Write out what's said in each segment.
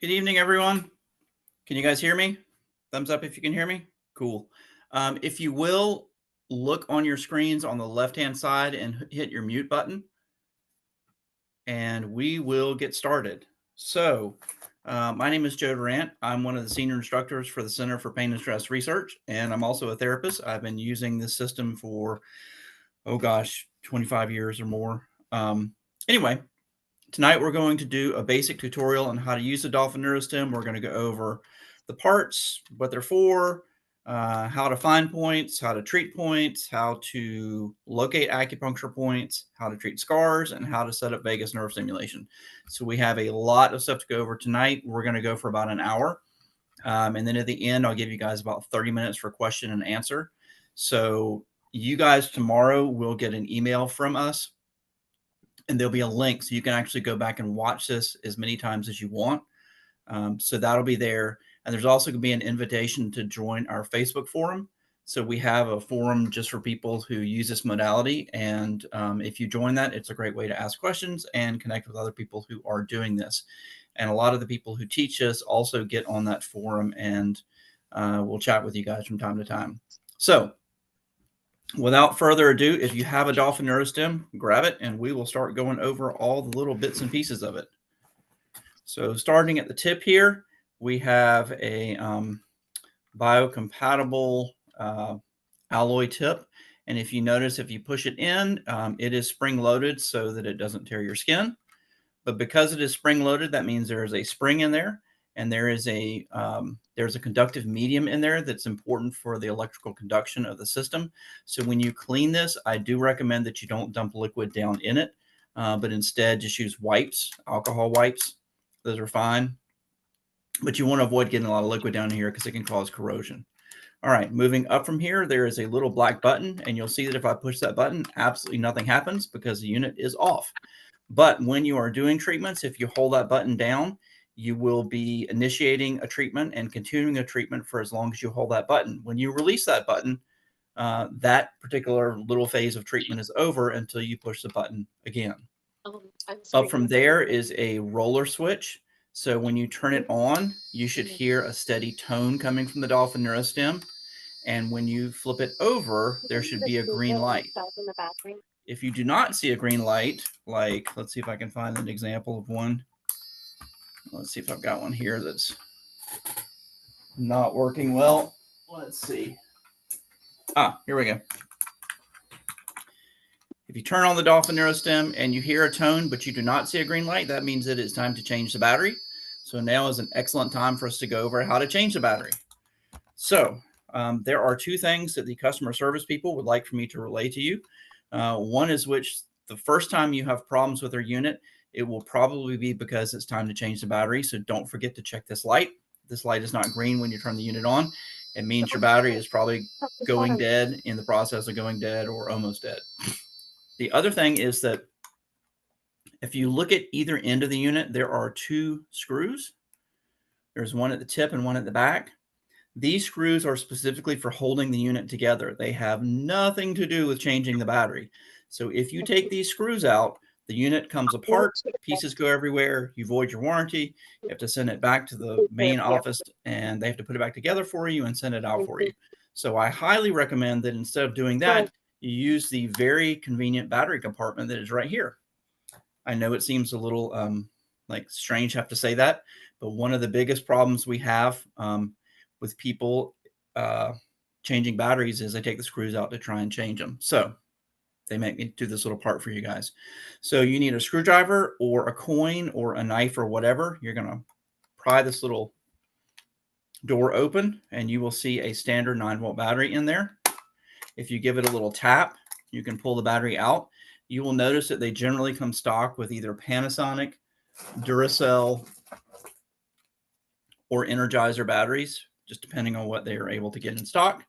Good evening, everyone. Can you guys hear me? Thumbs up if you can hear me. Cool. If you will, look on your screens on the left-hand side and hit your mute button, and we will get started. So, my name is Joe Durrant. I'm one of the senior instructors for the Center for Pain and Stress Research, and I'm also a therapist. I've been using this system for, 25 years or more. Anyway, tonight we're going to do a basic tutorial on how to use the Dolphin Neurostim. We're going to go over the parts, what they're for, how to find points, how to treat points, how to locate acupuncture points, how to treat scars, and how to set up vagus nerve stimulation. So we have a lot of stuff to go over tonight. We're going to go for about an hour. And then at the end, I'll give you guys about 30 minutes for question and answer. So you guys tomorrow will get an email from us, and there'll be a link so you can actually go back and watch this as many times as you want. So that'll be there. And there's also going to be an invitation to join our Facebook forum. So we have a forum just for people who use this modality. And if you join that, it's a great way to ask questions and connect with other people who are doing this. And a lot of the people who teach us also get on that forum, and we'll chat with you guys from time to time. So without further ado, if you have a Dolphin Neurostim, grab it, and we will start going over all the little bits and pieces of it. So starting at the tip here, we have a biocompatible alloy tip. And if you notice, if you push it in, it is spring-loaded so that it doesn't tear your skin. But because it is spring-loaded, that means there is a spring in there, and there's a conductive medium in there that's important for the electrical conduction of the system. So when you clean this, I do recommend that you don't dump liquid down in it, but instead just use wipes, alcohol wipes. Those are fine. But you want to avoid getting a lot of liquid down here because it can cause corrosion. All right, moving up from here, there is a little black button, and you'll see that if I push that button, absolutely nothing happens because the unit is off. But when you are doing treatments, if you hold that button down, you will be initiating a treatment and continuing a treatment for as long as you hold that button. When you release that button, that particular little phase of treatment is over until you push the button again. Up from there is a roller switch. So when you turn it on, you should hear a steady tone coming from the Dolphin Neurostim. And when you flip it over, there should be a green light. If you do not see a green light, like, let's see if I can find an example of one. Let's see if I've got one here that's not working well. Let's see. Here we go. If you turn on the Dolphin Neurostim and you hear a tone, but you do not see a green light, that means that it's time to change the battery. So now is an excellent time for us to go over how to change the battery. So there are two things that the customer service people would like for me to relay to you. One is which the first time you have problems with their unit, it will probably be because it's time to change the battery. So don't forget to check this light. This light is not green when you turn the unit on. It means your battery is probably going dead, in the process of going dead, or almost dead. The other thing is that if you look at either end of the unit, there are two screws. There's one at the tip and one at the back. These screws are specifically for holding the unit together. They have nothing to do with changing the battery. So if you take these screws out, the unit comes apart, pieces go everywhere, you void your warranty, you have to send it back to the main office, and they have to put it back together for you and send it out for you. So I highly recommend that instead of doing that, you use the very convenient battery compartment that is right here. I know it seems a little like strange to have to say that, but one of the biggest problems we have with people changing batteries is they take the screws out to try and change them. So they make me do this little part for you guys. So you need a screwdriver or a coin or a knife or whatever. You're going to pry this little door open, and you will see a standard 9-volt battery in there. If you give it a little tap, you can pull the battery out. You will notice that they generally come stock with either Panasonic, Duracell, or Energizer batteries, just depending on what they are able to get in stock.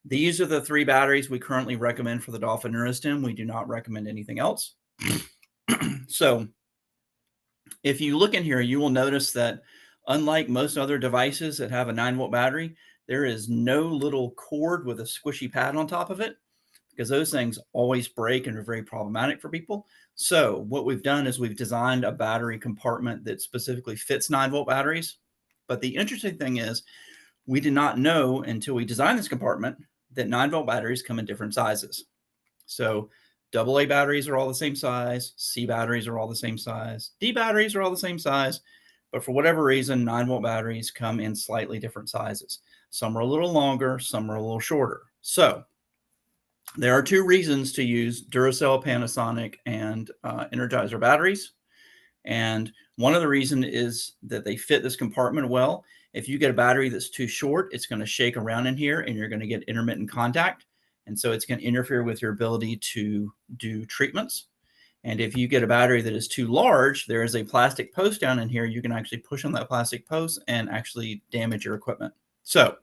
These are the three batteries we currently recommend for the Dolphin Neurostim. We do not recommend anything else. So if you look in here, you will notice that unlike most other devices that have a 9-volt battery, there is no little cord with a squishy pad on top of it, because those things always break and are very problematic for people. So what we've done is we've designed a battery compartment that specifically fits 9-volt batteries. But the interesting thing is we did not know until we designed this compartment that 9-volt batteries come in different sizes. So AA batteries are all the same size, C batteries are all the same size, D batteries are all the same size, but for whatever reason, 9-volt batteries come in slightly different sizes. Some are a little longer, some are a little shorter. So there are 2 reasons to use Duracell, Panasonic, and Energizer batteries. And one of the reasons is that they fit this compartment well. If you get a battery that's too short, it's going to shake around in here and you're going to get intermittent contact. And so it's going to interfere with your ability to do treatments. And if you get a battery that is too large, there is a plastic post down in here. You can actually push on that plastic post and actually damage your equipment. So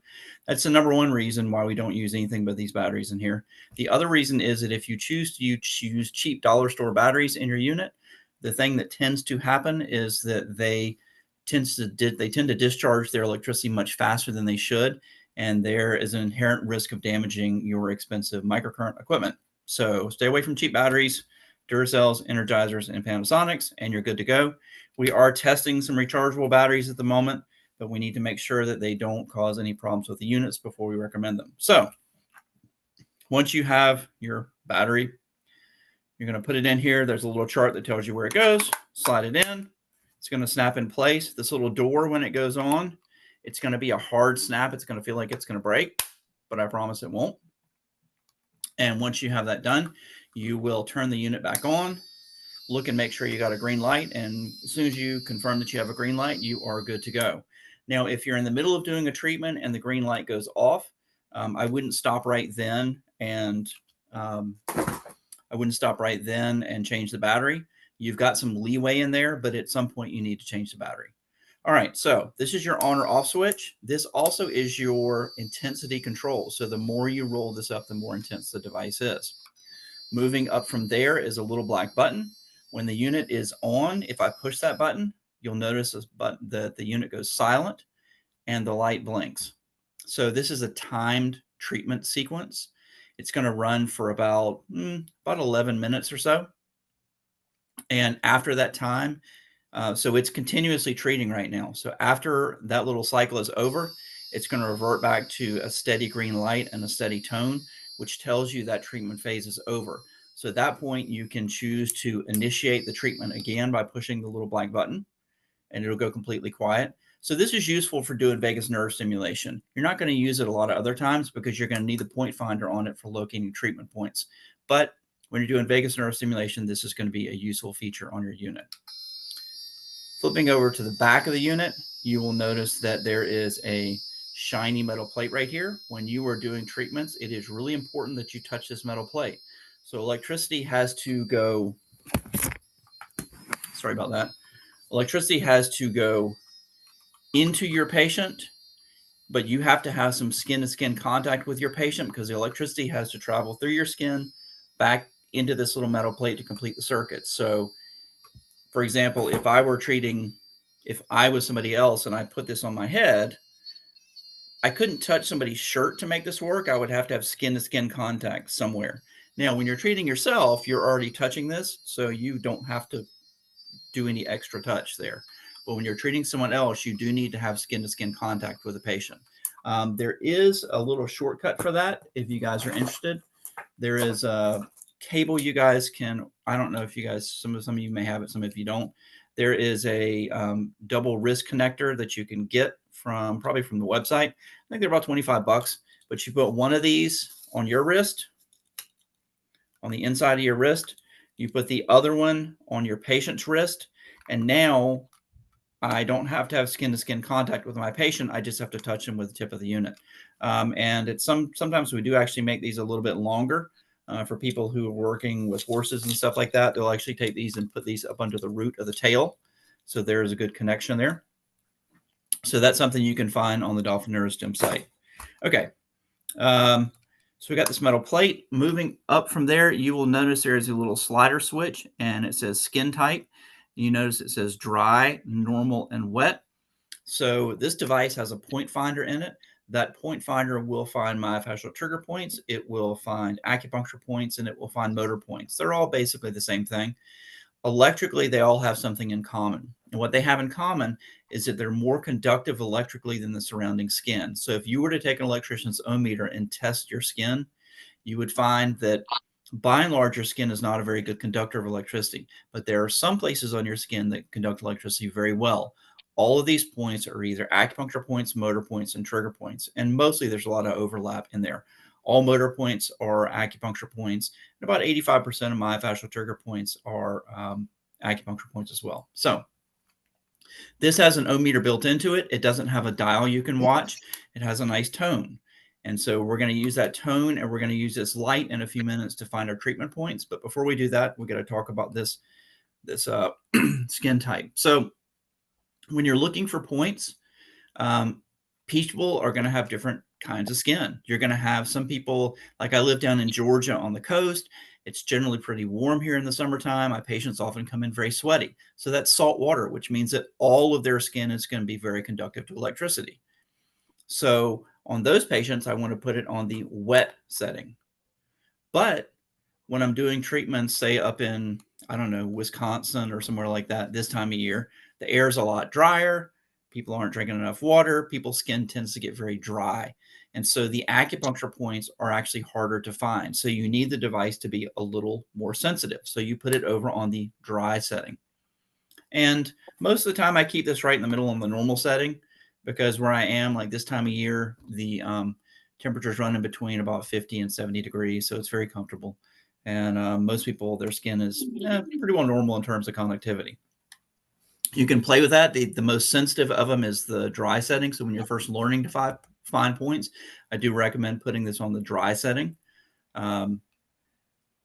that's the number one reason why we don't use anything but these batteries in here. The other reason is that if you choose to use cheap dollar store batteries in your unit, the thing that tends to happen is that they tend to discharge their electricity much faster than they should, and there is an inherent risk of damaging your expensive microcurrent equipment. So stay away from cheap batteries, Duracells, Energizers, and Panasonics, and you're good to go. We are testing some rechargeable batteries at the moment, but we need to make sure that they don't cause any problems with the units before we recommend them. So once you have your battery, you're going to put it in here. There's a little chart that tells you where it goes. Slide it in. It's going to snap in place. This little door, when it goes on, it's going to be a hard snap. It's going to feel like it's going to break, but I promise it won't. And once you have that done, you will turn the unit back on, look and make sure you got a green light. And as soon as you confirm that you have a green light, you are good to go. Now, if you're in the middle of doing a treatment and the green light goes off, I wouldn't stop right then and change the battery. You've got some leeway in there, but at some point you need to change the battery. All right, so this is your on or off switch. This also is your intensity control. So the more you roll this up, the more intense the device is. Moving up from there is a little black button. When the unit is on, if I push that button, you'll notice that the unit goes silent and the light blinks. So this is a timed treatment sequence. It's going to run for about 11 minutes or so. And after that time, so it's continuously treating right now. So after that little cycle is over, it's going to revert back to a steady green light and a steady tone, which tells you that treatment phase is over. So at that point, you can choose to initiate the treatment again by pushing the little black button, and it'll go completely quiet. So this is useful for doing vagus nerve stimulation. You're not going to use it a lot of other times because you're going to need the point finder on it for locating treatment points. But when you're doing vagus nerve stimulation, this is going to be a useful feature on your unit. Flipping over to the back of the unit, you will notice that there is a shiny metal plate right here. When you are doing treatments, it is really important that you touch this metal plate. So electricity has to go, sorry about that. Electricity has to go into your patient, but you have to have some skin-to-skin contact with your patient because the electricity has to travel through your skin back into this little metal plate to complete the circuit. So, for example, if I was somebody else and I put this on my head, I couldn't touch somebody's shirt to make this work. I would have to have skin-to-skin contact somewhere. Now, when you're treating yourself, you're already touching this, so you don't have to do any extra touch there. But when you're treating someone else, you do need to have skin-to-skin contact with the patient. There is a little shortcut for that if you guys are interested. There is a cable you guys can, I don't know if you guys, some of you may have it, some of you don't. There is a double wrist connector that you can get probably from the website. I think they're about $25, but you put one of these on your wrist, on the inside of your wrist. You put the other one on your patient's wrist, and now I don't have to have skin-to-skin contact with my patient. I just have to touch them with the tip of the unit. And it's sometimes we do actually make these a little bit longer for people who are working with horses and stuff like that. They'll actually take these and put these up under the root of the tail. So there's a good connection there. So that's something you can find on the Dolphin Neurostim site. Okay. So we got this metal plate. Moving up from there, you will notice there is a little slider switch, and it says skin type. You notice it says dry, normal, and wet. So this device has a point finder in it. that point finder will find myofascial trigger points, it will find acupuncture points, and it will find motor points. They're all basically the same thing. Electrically, they all have something in common. And what they have in common is that they're more conductive electrically than the surrounding skin. So if you were to take an electrician's ohm meter and test your skin, you would find that by and large, your skin is not a very good conductor of electricity, but there are some places on your skin that conduct electricity very well. All of these points are either acupuncture points, motor points, and trigger points. And mostly there's a lot of overlap in there. All motor points are acupuncture points, and about 85% of myofascial trigger points are acupuncture points as well. So this has an ohm meter built into it. It doesn't have a dial you can watch. It has a nice tone. And so we're going to use that tone, and we're going to use this light in a few minutes to find our treatment points. But before we do that, we're going to talk about this skin type. So when you're looking for points, people are going to have different kinds of skin. You're going to have some people, like I live down in Georgia on the coast. It's generally pretty warm here in the summertime. My patients often come in very sweaty. So that's salt water, which means that all of their skin is going to be very conductive to electricity. So on those patients, I want to put it on the wet setting. But when I'm doing treatments, say up in, I don't know, Wisconsin or somewhere like that, this time of year, the air is a lot drier. People aren't drinking enough water. People's skin tends to get very dry. And so the acupuncture points are actually harder to find. So you need the device to be a little more sensitive. So you put it over on the dry setting. And most of the time I keep this right in the middle on the normal setting, because where I am, like this time of year, the temperatures run in between about 50 and 70 degrees. So it's very comfortable. And most people, their skin is pretty well normal in terms of conductivity. You can play with that. The most sensitive of them is the dry setting. So when you're first learning to find points, I do recommend putting this on the dry setting.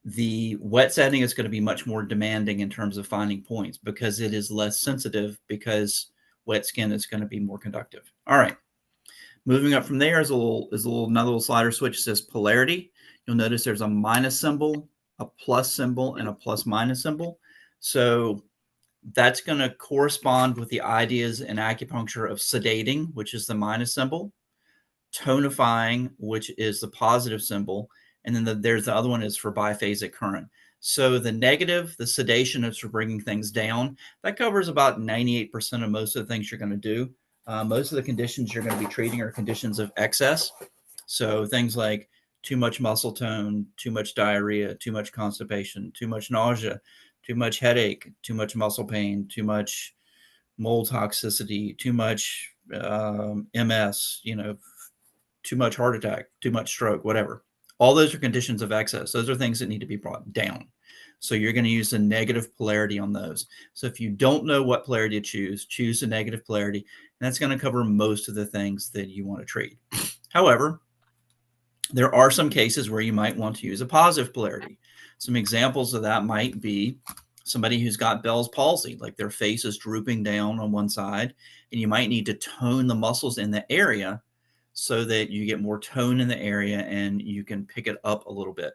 The wet setting is going to be much more demanding in terms of finding points because it is less sensitive, because wet skin is going to be more conductive. All right. Moving up from there is another little slider switch that says polarity. You'll notice there's a minus symbol, a plus symbol, and a plus minus symbol. So that's going to correspond with the ideas in acupuncture of sedating, which is the minus symbol, tonifying, which is the positive symbol, and then there's the other one is for biphasic current. So the negative, the sedation, is for bringing things down. That covers about 98% of most of the things you're going to do. Most of the conditions you're going to be treating are conditions of excess. So things like too much muscle tone, too much diarrhea, too much constipation, too much nausea, too much headache, too much muscle pain, too much mold toxicity, too much MS, too much heart attack, too much stroke, whatever. All those are conditions of excess. Those are things that need to be brought down. So you're going to use the negative polarity on those. So if you don't know what polarity to choose the negative polarity, and that's going to cover most of the things that you want to treat. However, there are some cases where you might want to use a positive polarity. Some examples of that might be somebody who's got Bell's palsy, like their face is drooping down on one side, and you might need to tone the muscles in the area so that you get more tone in the area and you can pick it up a little bit.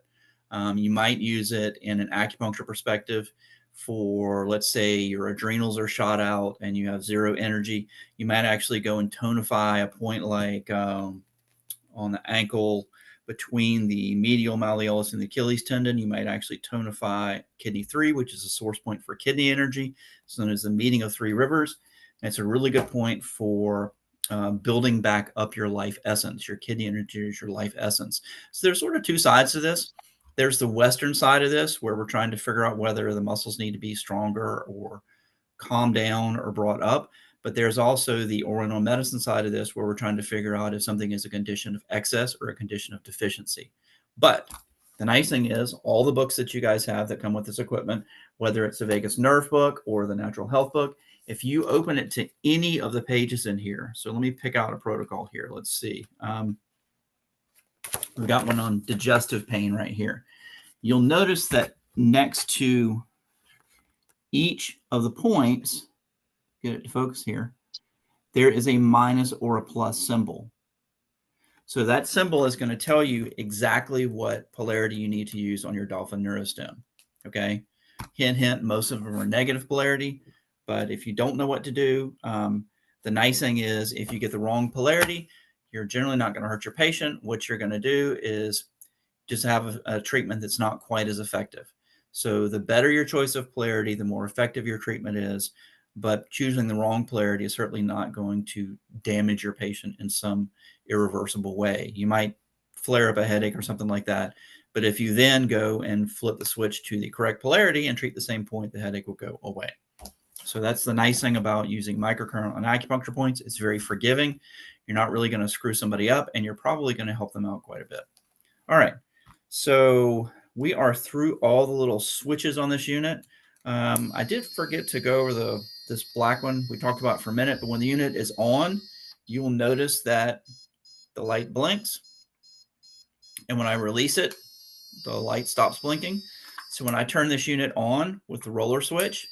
You might use it in an acupuncture perspective for, let's say, your adrenals are shot out and you have zero energy. You might actually go and tonify a point like on the ankle between the medial malleolus and the Achilles tendon. You might actually tonify kidney 3, which is a source point for kidney energy. It's known as the meeting of 3 rivers. And it's a really good point for building back up your life essence. Your kidney energy is your life essence. So there's sort of two sides to this. There's the Western side of this, where we're trying to figure out whether the muscles need to be stronger or calmed down or brought up. But there's also the Oriental medicine side of this, where we're trying to figure out if something is a condition of excess or a condition of deficiency. But the nice thing is, all the books that you guys have that come with this equipment, whether it's the Vagus Nerve book or the Natural Health book, if you open it to any of the pages in here, so let me pick out a protocol here. Let's see. We've got one on digestive pain right here. You'll notice that next to each of the points, get it to focus here, there is a minus or a plus symbol. So that symbol is going to tell you exactly what polarity you need to use on your Dolphin Neurostim. Okay. Hint, hint, most of them are negative polarity. But if you don't know what to do, the nice thing is if you get the wrong polarity, you're generally not going to hurt your patient. What you're going to do is just have a treatment that's not quite as effective. So the better your choice of polarity, the more effective your treatment is. But choosing the wrong polarity is certainly not going to damage your patient in some irreversible way. You might flare up a headache or something like that. But if you then go and flip the switch to the correct polarity and treat the same point, the headache will go away. So that's the nice thing about using microcurrent on acupuncture points. It's very forgiving. You're not really going to screw somebody up, and you're probably going to help them out quite a bit. All right. So we are through all the little switches on this unit. I did forget to go over this black one we talked about for a minute, but when the unit is on, you will notice that the light blinks. And when I release it, the light stops blinking. So when I turn this unit on with the roller switch,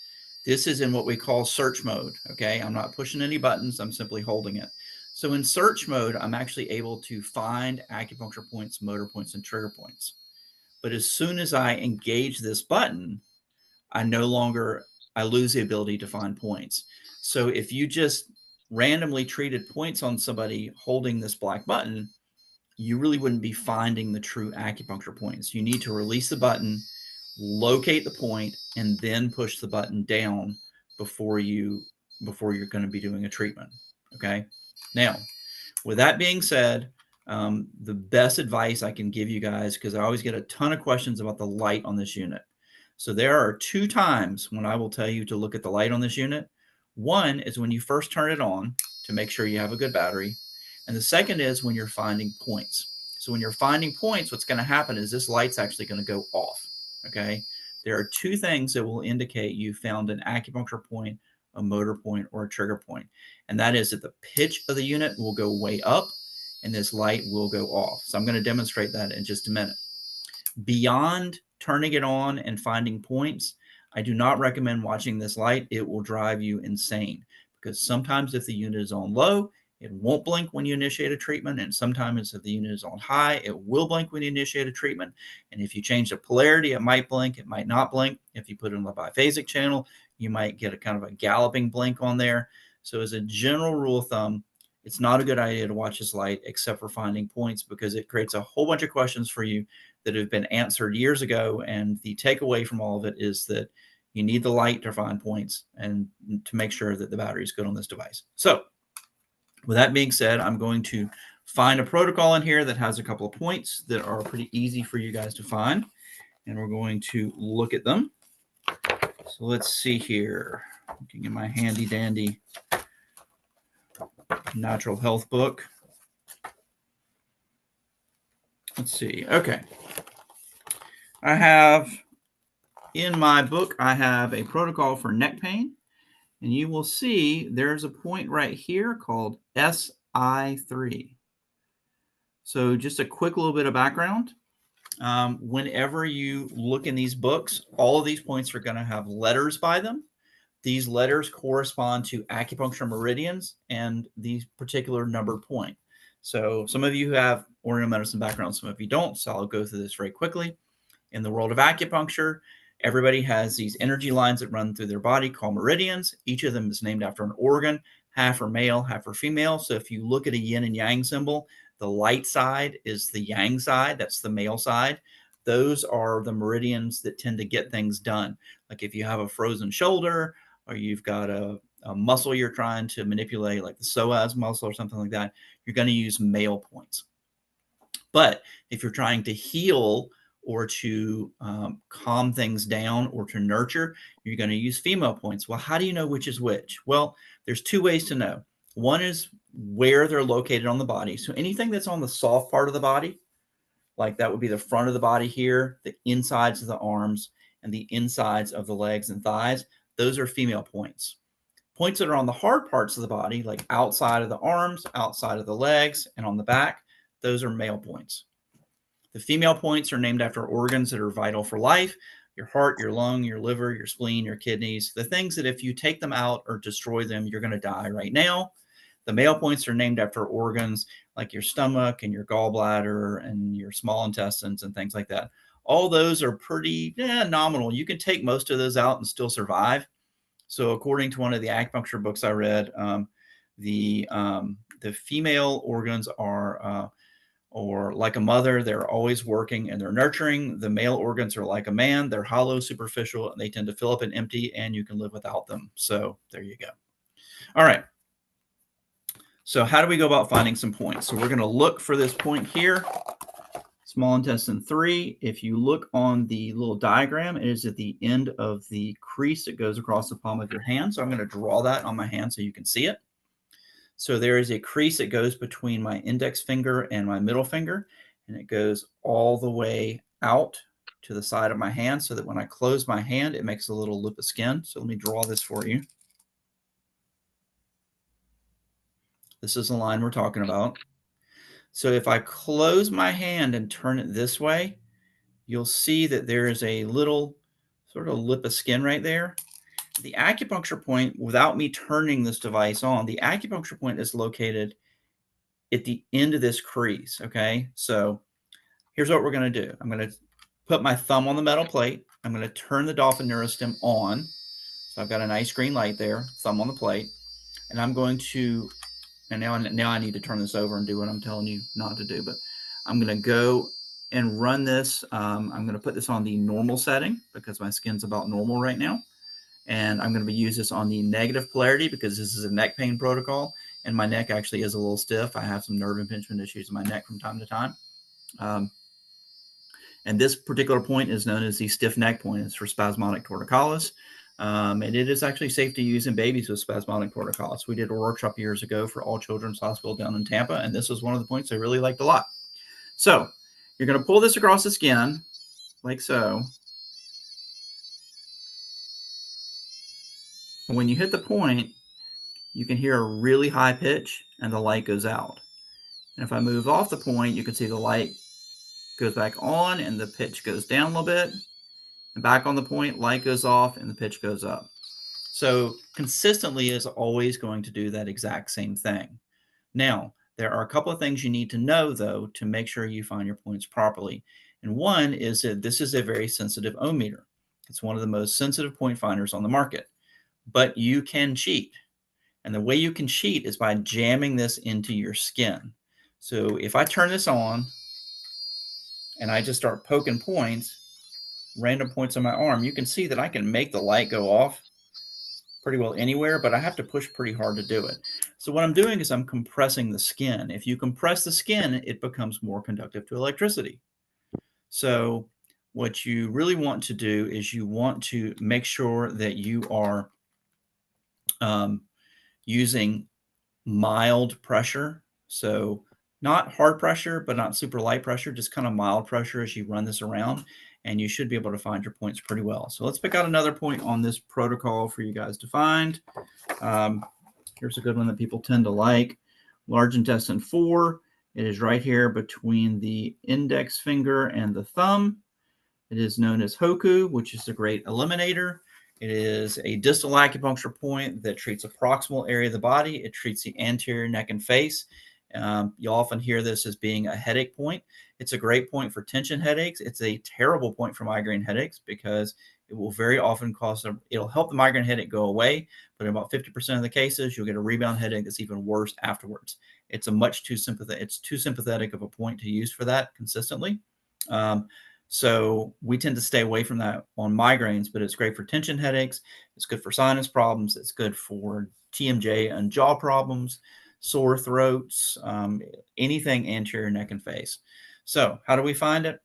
this is in what we call search mode. Okay, I'm not pushing any buttons, I'm simply holding it. So in search mode, I'm actually able to find acupuncture points, motor points, and trigger points. But as soon as I engage this button, I lose the ability to find points. So if you just randomly treated points on somebody holding this black button, you really wouldn't be finding the true acupuncture points. You need to release the button, locate the point, and then push the button down before you're going to be doing a treatment. Okay. Now, with that being said, the best advice I can give you guys, because I always get a ton of questions about the light on this unit. So there are 2 times when I will tell you to look at the light on this unit. One is when you first turn it on to make sure you have a good battery. And the second is when you're finding points. So when you're finding points, what's going to happen is this light's actually going to go off. Okay. There are 2 things that will indicate you found an acupuncture point, a motor point, or a trigger point. And that is that the pitch of the unit will go way up and this light will go off. So I'm going to demonstrate that in just a minute. Beyond turning it on and finding points, I do not recommend watching this light. It will drive you insane because sometimes if the unit is on low, it won't blink when you initiate a treatment. And sometimes if the unit is on high, it will blink when you initiate a treatment. And if you change the polarity, it might blink, it might not blink. If you put it on the bi-phasic channel, you might get a kind of a galloping blink on there. So as a general rule of thumb, it's not a good idea to watch this light except for finding points because it creates a whole bunch of questions for you that have been answered years ago. And the takeaway from all of it is that you need the light to find points and to make sure that the battery is good on this device. So with that being said, I'm going to find a protocol in here that has a couple of points that are pretty easy for you guys to find. And we're going to look at them. So let's see here. Looking in my handy dandy natural health book. Let's see. Okay. I have in my book, I have a protocol for neck pain. And you will see there's a point right here called SI3. So just a quick little bit of background. Whenever you look in these books, all of these points are going to have letters by them. These letters correspond to acupuncture meridians and the particular numbered point. So some of you have Oriental medicine background, some of you don't. So I'll go through this very quickly. In the world of acupuncture, everybody has these energy lines that run through their body called meridians. Each of them is named after an organ. Half are male, half are female. So if you look at a yin and yang symbol, the light side is the yang side. That's the male side. Those are the meridians that tend to get things done. Like if you have a frozen shoulder or you've got a muscle you're trying to manipulate, like the psoas muscle or something like that, you're going to use male points. But if you're trying to heal or to calm things down or to nurture, you're going to use female points. Well, how do you know which is which? Well, there's 2 ways to know. One is where they're located on the body. So anything that's on the soft part of the body, like that would be the front of the body here, the insides of the arms, and the insides of the legs and thighs, those are female points. Points that are on the hard parts of the body, like outside of the arms, outside of the legs, and on the back, those are male points. The female points are named after organs that are vital for life: your heart, your lung, your liver, your spleen, your kidneys, the things that if you take them out or destroy them, you're going to die right now. The male points are named after organs like your stomach and your gallbladder and your small intestines and things like that. All those are pretty nominal. You can take most of those out and still survive. So according to one of the acupuncture books I read, The female organs are or like a mother, they're always working and they're nurturing. The male organs are like a man, they're hollow, superficial, and they tend to fill up and empty, and you can live without them. So there you go. All right. So how do we go about finding some points? So we're going to look for this point here, small intestine 3. If you look on the little diagram, it is at the end of the crease that goes across the palm of your hand. So I'm going to draw that on my hand so you can see it. So there is a crease that goes between my index finger and my middle finger, and it goes all the way out to the side of my hand so that when I close my hand, it makes a little loop of skin. So let me draw this for you. This is the line we're talking about. So if I close my hand and turn it this way, you'll see that there is a little sort of lip of skin right there. The acupuncture point, without me turning this device on, the acupuncture point is located at the end of this crease, okay? So here's what we're going to do. I'm going to put my thumb on the metal plate. I'm going to turn the Dolphin Neurostim on. So I've got a nice green light there, thumb on the plate. And I'm going to, and now I need to turn this over and do what I'm telling you not to do, but I'm going to go and run this. I'm going to put this on the normal setting because my skin's about normal right now. And I'm going to use this on the negative polarity because this is a neck pain protocol. And my neck actually is a little stiff. I have some nerve impingement issues in my neck from time to time. And this particular point is known as the stiff neck point. It's for spasmodic torticollis. And it is actually safe to use in babies with spasmodic torticollis. We did a workshop years ago for All Children's Hospital down in Tampa, and this was one of the points I really liked a lot. So you're going to pull this across the skin like so. And when you hit the point, you can hear a really high pitch and the light goes out. And if I move off the point, you can see the light goes back on and the pitch goes down a little bit. And back on the point, light goes off and the pitch goes up. So consistently is always going to do that exact same thing. Now, there are a couple of things you need to know, though, to make sure you find your points properly. And one is that this is a very sensitive ohm meter. It's one of the most sensitive point finders on the market. But you can cheat. And the way you can cheat is by jamming this into your skin. So if I turn this on and I just start poking points, random points on my arm, you can see that I can make the light go off pretty well anywhere, but I have to push pretty hard to do it. So what I'm doing is I'm compressing the skin. If you compress the skin, it becomes more conductive to electricity. So what you really want to do is you want to make sure that you are using mild pressure. So not hard pressure, but not super light pressure, just kind of mild pressure as you run this around, and you should be able to find your points pretty well. So let's pick out another point on this protocol for you guys to find. Here's a good one that people tend to like. Large intestine 4. It is right here between the index finger and the thumb. It is known as Hoku, which is the great eliminator. It is a distal acupuncture point that treats a proximal area of the body. It treats the anterior neck and face. You'll often hear this as being a headache point. It's a great point for tension headaches. It's a terrible point for migraine headaches because it will very often it'll help the migraine headache go away, but in about 50% of the cases, you'll get a rebound headache that's even worse afterwards. It's too sympathetic of a point to use for that consistently. So we tend to stay away from that on migraines, but it's great for tension headaches. It's good for sinus problems. It's good for TMJ and jaw problems, sore throats, anything anterior neck and face. So how do we find it?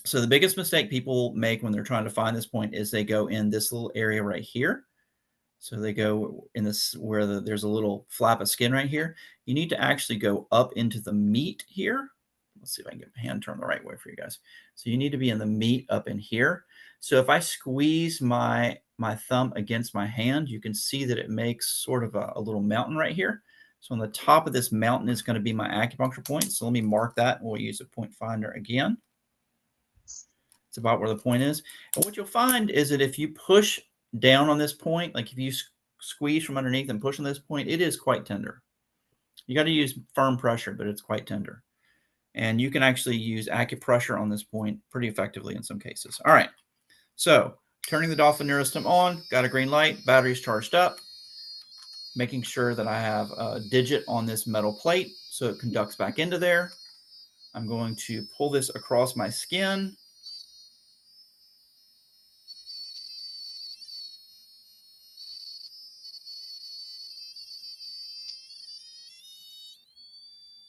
So the biggest mistake people make when they're trying to find this point is they go in this little area right here. So they go in this where there's a little flap of skin right here. You need to actually go up into the meat here. Let's see if I can get my hand turned the right way for you guys. So you need to be in the meat up in here. So if I squeeze my thumb against my hand, you can see that it makes sort of a little mountain right here. So on the top of this mountain is going to be my acupuncture point. So let me mark that. We'll use a point finder again. It's about where the point is. And what you'll find is that if you push down on this point, like if you squeeze from underneath and push on this point, it is quite tender. You got to use firm pressure, but it's quite tender. And you can actually use acupressure on this point pretty effectively in some cases. All right. So turning the Dolphin Neurostim on, got a green light, battery's charged up. making sure that I have a digit on this metal plate so it conducts back into there. I'm going to pull this across my skin.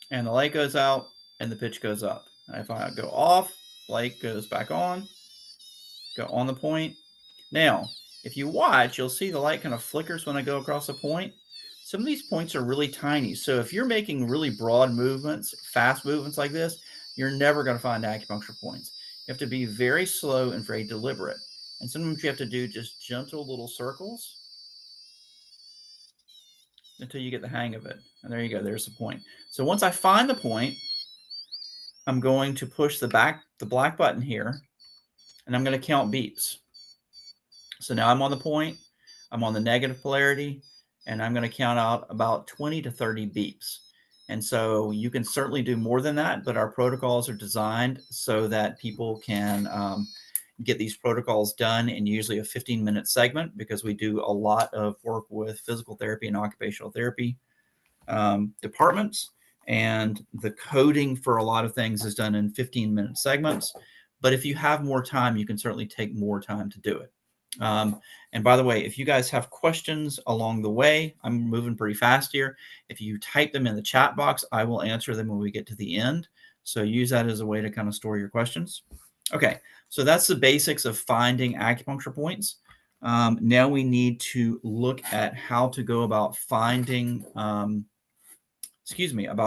And the light goes out and the pitch goes up. And if I go off, light goes back on, go on the point. Now, if you watch, you'll see the light kind of flickers when I go across the point. Some of these points are really tiny. So if you're making really broad movements, fast movements like this, you're never going to find acupuncture points. You have to be very slow and very deliberate. And sometimes you have to do just gentle little circles until you get the hang of it. And there you go. There's the point. So once I find the point, I'm going to push the black button here, and I'm going to count beeps. So now I'm on the point, I'm on the negative polarity, and I'm going to count out about 20 to 30 beeps. And so you can certainly do more than that, but our protocols are designed so that people can get these protocols done in usually a 15-minute segment, because we do a lot of work with physical therapy and occupational therapy departments. And the coding for a lot of things is done in 15-minute segments. But if you have more time, you can certainly take more time to do it. And by the way, if you guys have questions along the way, I'm moving pretty fast here. If you type them in the chat box, I will answer them when we get to the end. So use that as a way to kind of store your questions. Okay, so that's the basics of finding acupuncture points. Now we need to look at how to go about finding, about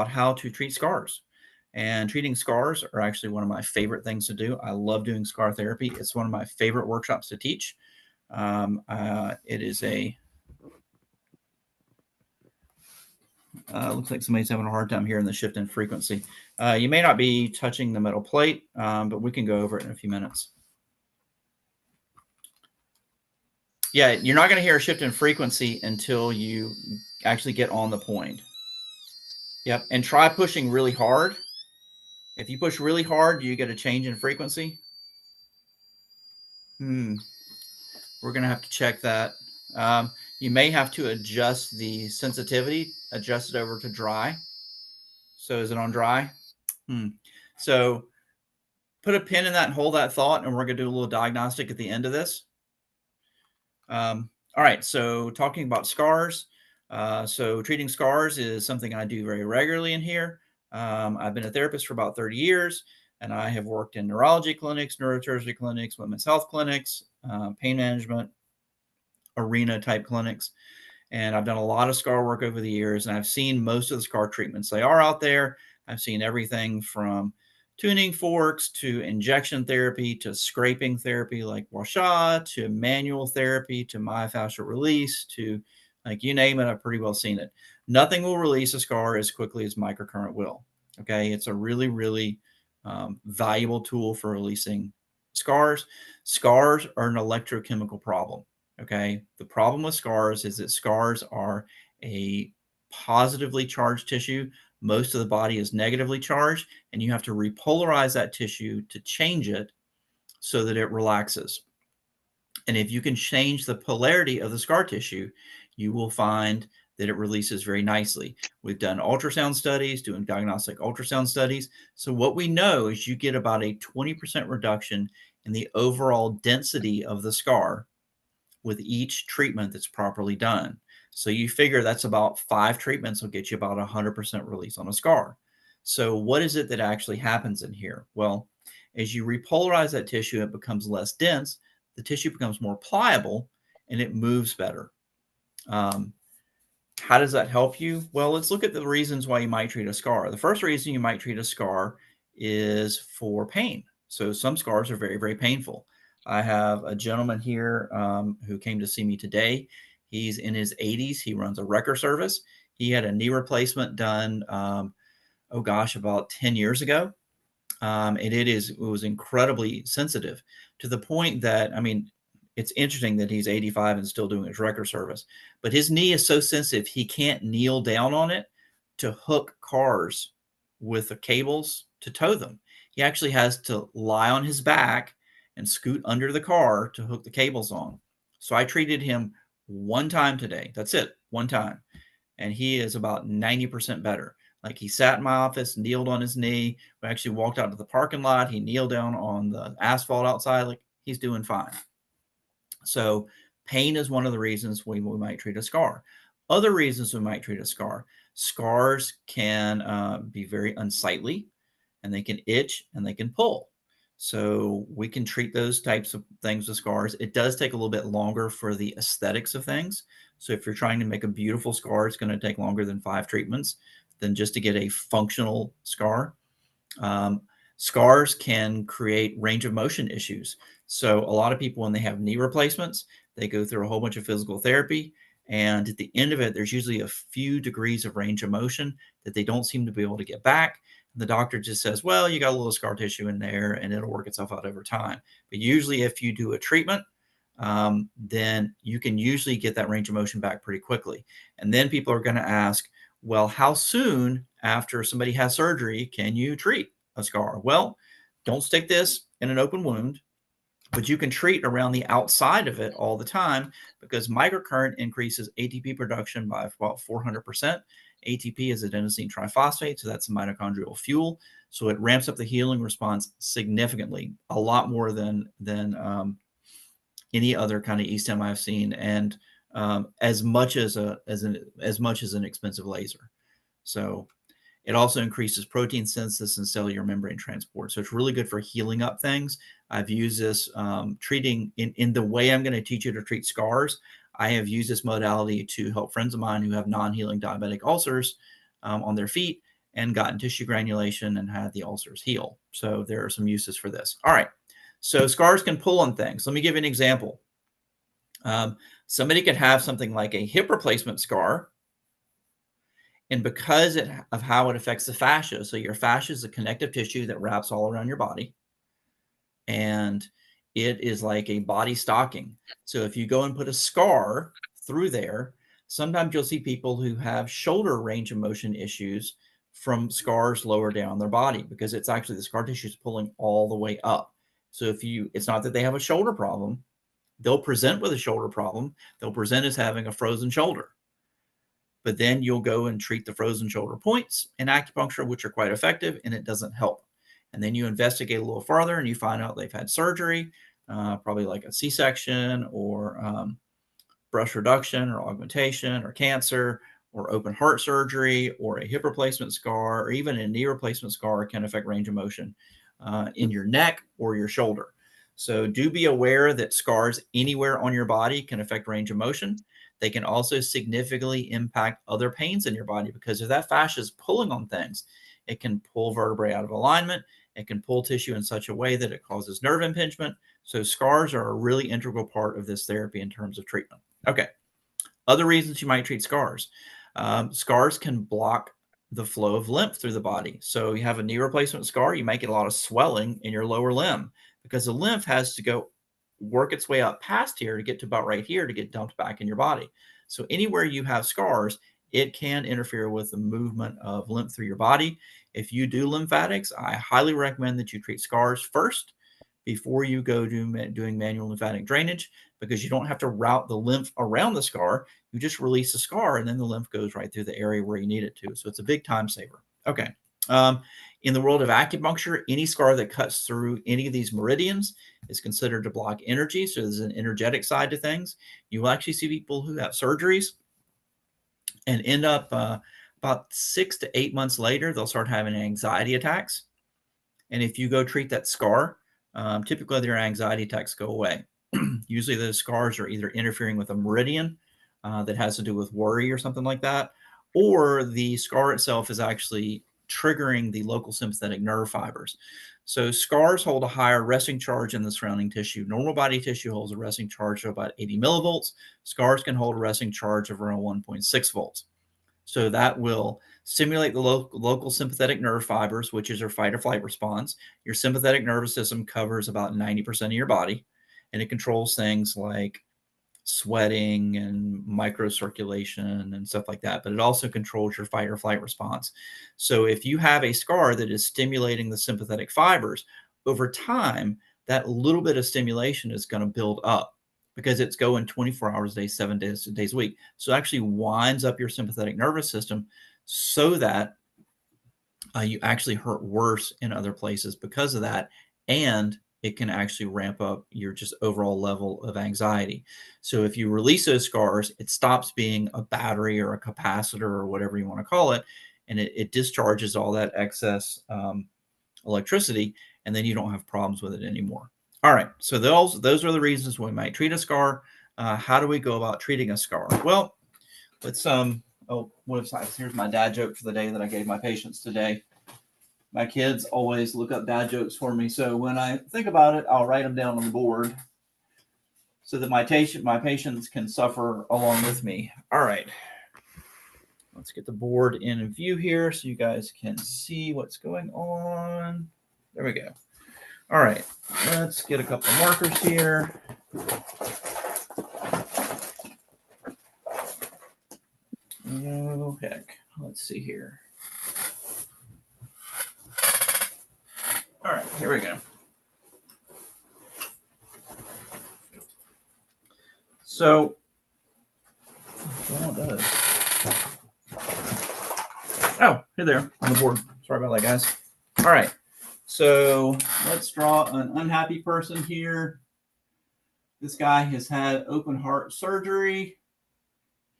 how to treat scars. And treating scars are actually one of my favorite things to do. I love doing scar therapy. It's one of my favorite workshops to teach. It is looks like somebody's having a hard time hearing the shift in frequency. You may not be touching the metal plate, but we can go over it in a few minutes. Yeah, you're not going to hear a shift in frequency until you actually get on the point. Yep, and try pushing really hard. If you push really hard, you get a change in frequency. We're going to have to check that. You may have to adjust the sensitivity, adjust it over to dry. So is it on dry? So put a pin in that and hold that thought, and we're going to do a little diagnostic at the end of this. All right, so talking about scars. So treating scars is something I do very regularly in here. I've been a therapist for about 30 years, and I have worked in neurology clinics, neurosurgery clinics, women's health clinics, pain management, arena type clinics. And I've done a lot of scar work over the years, and I've seen most of the scar treatments they are out there. I've seen everything from tuning forks to injection therapy to scraping therapy like gua sha to manual therapy to myofascial release to, like, you name it, I've pretty well seen it. Nothing will release a scar as quickly as microcurrent will. Okay, it's a really, really valuable tool for releasing scars. Scars are an electrochemical problem. Okay, the problem with scars is that scars are a positively charged tissue. Most of the body is negatively charged, and you have to repolarize that tissue to change it so that it relaxes. And if you can change the polarity of the scar tissue, you will find that it releases very nicely. We've done ultrasound studies, doing diagnostic ultrasound studies. So what we know is you get about a 20% reduction in the overall density of the scar with each treatment that's properly done. So you figure that's about 5 treatments will get you about 100% release on a scar. So what is it that actually happens in here? Well, as you repolarize that tissue, it becomes less dense, the tissue becomes more pliable, and it moves better. How does that help you? Well, let's look at the reasons why you might treat a scar. The first reason you might treat a scar is for pain. So some scars are very, very painful. I have a gentleman here who came to see me today. He's in his 80s. He runs a wrecker service. He had a knee replacement done, about 10 years ago. And it was incredibly sensitive to the point that, it's interesting that he's 85 and still doing his wrecker service, but his knee is so sensitive, he can't kneel down on it to hook cars with the cables to tow them. He actually has to lie on his back and scoot under the car to hook the cables on. So I treated him one time today. That's it, one time. and he is about 90% better. Like, he sat in my office, kneeled on his knee. We actually walked out to the parking lot. He kneeled down on the asphalt outside. Like, he's doing fine. So pain is one of the reasons we might treat a scar. Other reasons we might treat a scar. Scars can be very unsightly, and they can itch and they can pull. So we can treat those types of things with scars. It does take a little bit longer for the aesthetics of things. So if you're trying to make a beautiful scar, it's going to take longer than 5 treatments than just to get a functional scar. Um, Scars can create range of motion issues. So a lot of people, when they have knee replacements, they go through a whole bunch of physical therapy. And at the end of it, there's usually a few degrees of range of motion that they don't seem to be able to get back. And the doctor just says, well, you got a little scar tissue in there and it'll work itself out over time. But usually if you do a treatment, then you can usually get that range of motion back pretty quickly. And then people are going to ask, well, how soon after somebody has surgery can you treat a scar? Well, don't stick this in an open wound, but you can treat around the outside of it all the time, because microcurrent increases ATP production by about 400%. ATP is adenosine triphosphate, so that's mitochondrial fuel. So it ramps up the healing response significantly, a lot more than any other kind of e-stim I've seen, and as much as an expensive laser. So it also increases protein synthesis and cellular membrane transport. So it's really good for healing up things. I've used this treating in the way I'm going to teach you to treat scars. I have used this modality to help friends of mine who have non-healing diabetic ulcers on their feet, and gotten tissue granulation and had the ulcers heal. So there are some uses for this. All right. So scars can pull on things. Let me give you an example. Somebody could have something like a hip replacement scar, and because of how it affects the fascia, so your fascia is a connective tissue that wraps all around your body, and it is like a body stocking. So if you go and put a scar through there, sometimes you'll see people who have shoulder range of motion issues from scars lower down their body, because it's actually the scar tissue is pulling all the way up. So it's not that they have a shoulder problem. They'll present with a shoulder problem. They'll present as having a frozen shoulder. But then you'll go and treat the frozen shoulder points in acupuncture, which are quite effective, and it doesn't help. And then you investigate a little farther and you find out they've had surgery, probably like a C-section or breast reduction or augmentation or cancer or open heart surgery or a hip replacement scar, or even a knee replacement scar can affect range of motion in your neck or your shoulder. So do be aware that scars anywhere on your body can affect range of motion. They can also significantly impact other pains in your body, because if that fascia is pulling on things, it can pull vertebrae out of alignment. It can pull tissue in such a way that it causes nerve impingement. So scars are a really integral part of this therapy in terms of treatment. Okay. Other reasons you might treat scars. Scars can block the flow of lymph through the body. So you have a knee replacement scar, you might get a lot of swelling in your lower limb, because the lymph has to go work its way up past here to get to about right here to get dumped back in your body. So anywhere you have scars, it can interfere with the movement of lymph through your body. If you do lymphatics, I highly recommend that you treat scars first before you go doing manual lymphatic drainage, because you don't have to route the lymph around the scar. You just release the scar, and then the lymph goes right through the area where you need it to. So it's a big time saver. Okay. In the world of acupuncture, any scar that cuts through any of these meridians is considered to block energy. So there's an energetic side to things. You will actually see people who have surgeries and end up about 6 to 8 months later, they'll start having anxiety attacks. And if you go treat that scar, typically their anxiety attacks go away. Usually those scars are either interfering with a meridian that has to do with worry or something like that, or the scar itself is actually triggering the local sympathetic nerve fibers. So scars hold a higher resting charge in the surrounding tissue. Normal body tissue holds a resting charge of about 80 millivolts. Scars can hold a resting charge of around 1.6 volts. So that will stimulate the local sympathetic nerve fibers, which is your fight or flight response. Your sympathetic nervous system covers about 90% of your body, and it controls things like sweating and microcirculation and stuff like that. But it also controls your fight or flight response. So if you have a scar that is stimulating the sympathetic fibers, over time, that little bit of stimulation is going to build up. because it's going 24 hours a day, 7 days a week. So it actually winds up your sympathetic nervous system so that you actually hurt worse in other places because of that. And it can actually ramp up your just overall level of anxiety. So if you release those scars, it stops being a battery or a capacitor or whatever you want to call it. And it discharges all that excess electricity, and then you don't have problems with it anymore. All right, so those are the reasons we might treat a scar. How do we go about treating a scar? Well, let's here's my dad joke for the day that I gave my patients today. My kids always look up dad jokes for me, so when I think about it, I'll write them down on the board so that my patients can suffer along with me. All right, let's get the board in view here so you guys can see what's going on. There we go. All right, let's get a couple of markers here. Oh, heck. Let's see here. All right, here we go. So, oh, hey there on the board. Sorry about that, guys. All right, so let's draw an unhappy person here. This guy has had open heart surgery.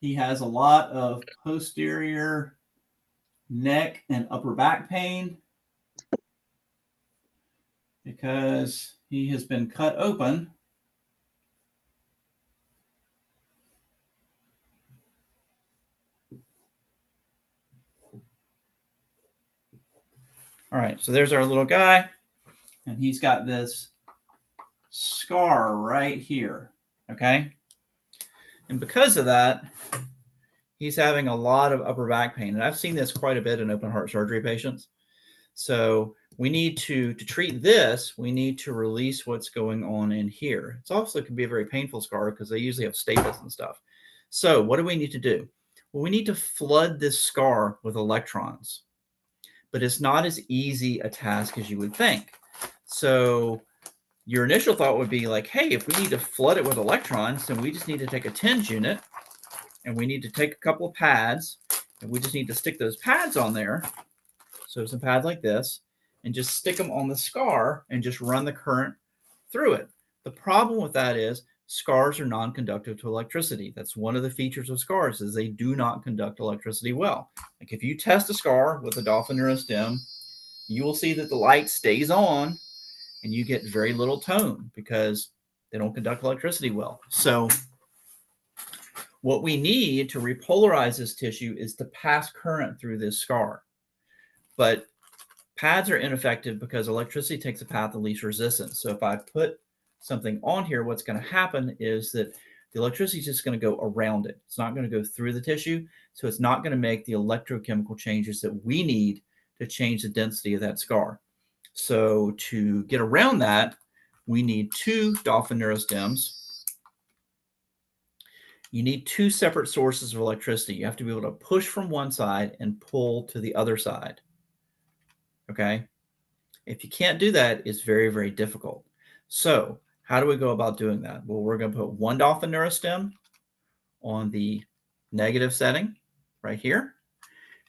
He has a lot of posterior neck and upper back pain because he has been cut open. All right, so there's our little guy, and he's got this scar right here, okay? And because of that, he's having a lot of upper back pain. And I've seen this quite a bit in open heart surgery patients. So we need to treat this, we need to release what's going on in here. It's also can be a very painful scar because they usually have staples and stuff. So what do we need to do? Well, we need to flood this scar with electrons, but it's not as easy a task as you would think. So your initial thought would be like, hey, if we need to flood it with electrons, then we just need to take a TENS unit and we need to take a couple of pads and we just need to stick those pads on there. So some pads like this and just stick them on the scar and just run the current through it. The problem with that is scars are non-conductive to electricity. That's one of the features of scars is they do not conduct electricity well. Like if you test a scar with a Dolphin Neurostim, you will see that the light stays on and you get very little tone because they don't conduct electricity well. So what we need to repolarize this tissue is to pass current through this scar. But pads are ineffective because electricity takes a path of least resistance. So if I put something on here, what's going to happen is that the electricity is just going to go around it. It's not going to go through the tissue. So it's not going to make the electrochemical changes that we need to change the density of that scar. So to get around that, we need two Dolphin Neurostims. You need two separate sources of electricity. You have to be able to push from one side and pull to the other side. Okay? If you can't do that, it's very, very difficult. So how do we go about doing that? Well, we're going to put one Dolphin Neurostim on the negative setting right here.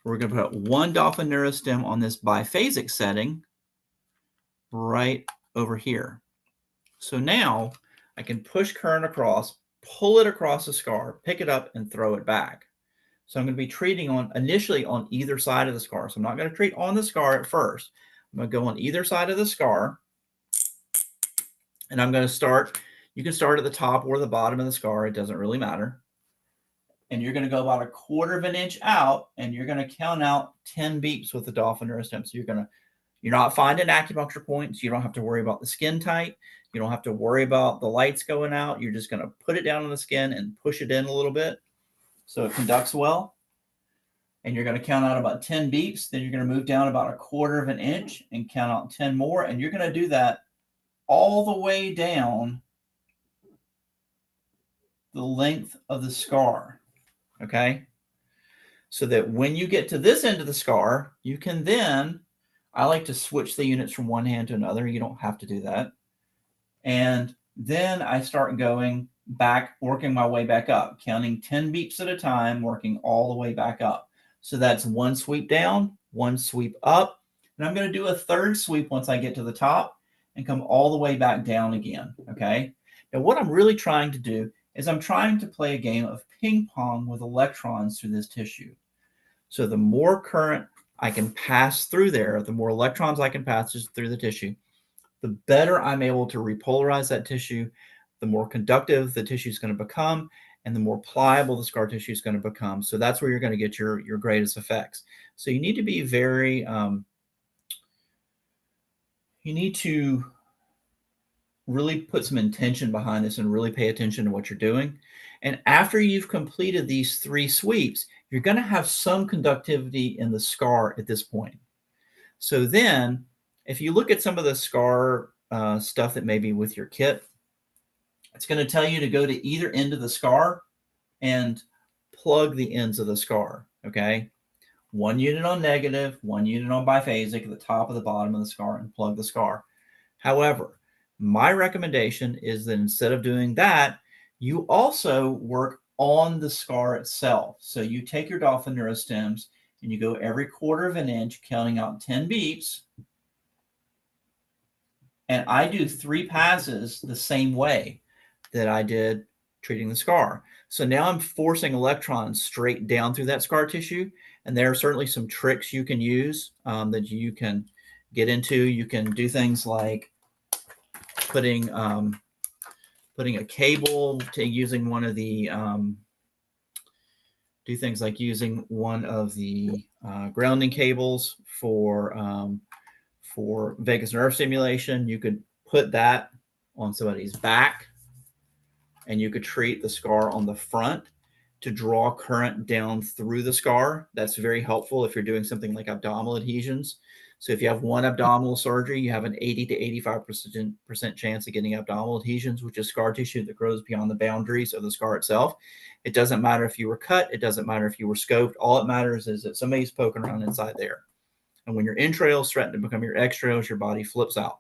We're going to put one Dolphin Neurostim on this bi-phasic setting right over here. So now I can push current across, pull it across the scar, pick it up, and throw it back. So I'm going to be treating initially on either side of the scar. So I'm not going to treat on the scar at first. I'm going to go on either side of the scar. And I'm going to start, you can start at the top or the bottom of the scar. It doesn't really matter. And you're going to go about 1/4 of an inch out, and you're going to count out 10 beeps with the Dolphin Neurostim. So you're not finding acupuncture points. You don't have to worry about the skin tight. You don't have to worry about the lights going out. You're just going to put it down on the skin and push it in a little bit so it conducts well. And you're going to count out about 10 beeps. Then you're going to move down about 1/4 of an inch and count out 10 more. And you're going to do that all the way down the length of the scar. Okay? So that when you get to this end of the scar, you can then, I like to switch the units from one hand to another. You don't have to do that. And then I start going back, working my way back up, counting 10 beeps at a time, working all the way back up. So that's one sweep down, one sweep up, and I'm going to do a third sweep once I get to the top and come all the way back down again, okay? Now what I'm really trying to do is I'm trying to play a game of ping pong with electrons through this tissue. So the more current I can pass through there, the more electrons I can pass through the tissue, the better I'm able to repolarize that tissue, the more conductive the tissue is going to become, and the more pliable the scar tissue is going to become. So that's where you're going to get your greatest effects. So you need to be very, you need to really put some intention behind this and really pay attention to what you're doing. And after you've completed these 3 sweeps, you're going to have some conductivity in the scar at this point. So then, if you look at some of the scar stuff that may be with your kit, it's going to tell you to go to either end of the scar and plug the ends of the scar, okay? 1 unit on negative, 1 unit on biphasic at the top of the bottom of the scar, and plug the scar. However, my recommendation is that instead of doing that, you also work on the scar itself. So you take your Dolphin Neurostims and you go every 1/4 of an inch, counting out 10 beeps. And I do 3 passes the same way that I did treating the scar. So now I'm forcing electrons straight down through that scar tissue. And there are certainly some tricks you can use that you can get into. You can do things like putting a cable to using one of the grounding cables for vagus nerve stimulation. You could put that on somebody's back, and you could treat the scar on the front to draw current down through the scar. That's very helpful if you're doing something like abdominal adhesions. So if you have one abdominal surgery, you have an 80 to 85% chance of getting abdominal adhesions, which is scar tissue that grows beyond the boundaries of the scar itself. It doesn't matter if you were cut. It doesn't matter if you were scoped. All it matters is that somebody's poking around inside there. And when your entrails threaten to become your extrails, your body flips out.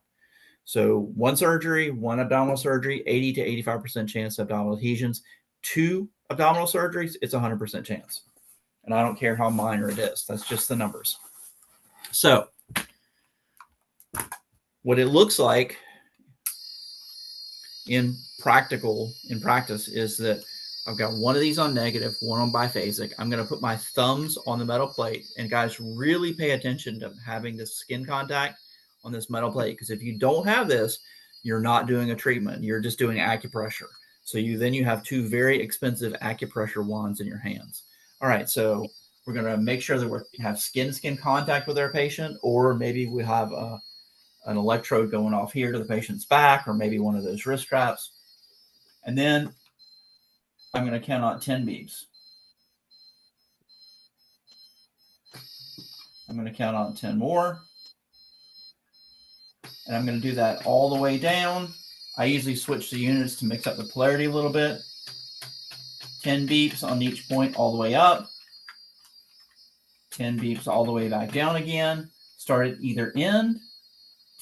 So one surgery, one abdominal surgery, 80 to 85% chance of abdominal adhesions. 2 abdominal surgeries, it's 100% chance. And I don't care how minor it is. That's just the numbers. So what it looks like in practice is that I've got one of these on negative, one on biphasic. I'm going to put my thumbs on the metal plate. And guys, really pay attention to having this skin contact on this metal plate, because if you don't have this, you're not doing a treatment. You're just doing acupressure. So you have 2 very expensive acupressure wands in your hands. All right, so we're going to make sure that we have skin-to-skin contact with our patient, or maybe we have an electrode going off here to the patient's back, or maybe one of those wrist straps. And then I'm going to count out 10 beeps. I'm going to count on 10 more. And I'm going to do that all the way down. I usually switch the units to mix up the polarity a little bit. 10 beeps on each point all the way up. 10 beeps all the way back down again. Start at either end,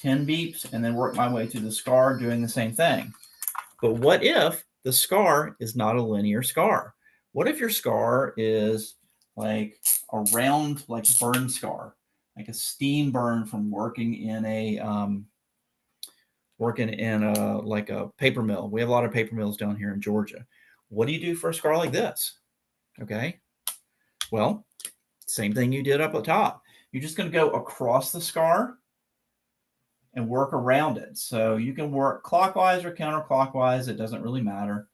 10 beeps, and then work my way through the scar doing the same thing. But what if the scar is not a linear scar? What if your scar is like a round, like burn scar, like a steam burn from working in a paper mill? We have a lot of paper mills down here in Georgia. What do you do for a scar like this? Okay. Well, same thing you did up at top. You're just going to go across the scar and work around it. So you can work clockwise or counterclockwise. It doesn't really matter.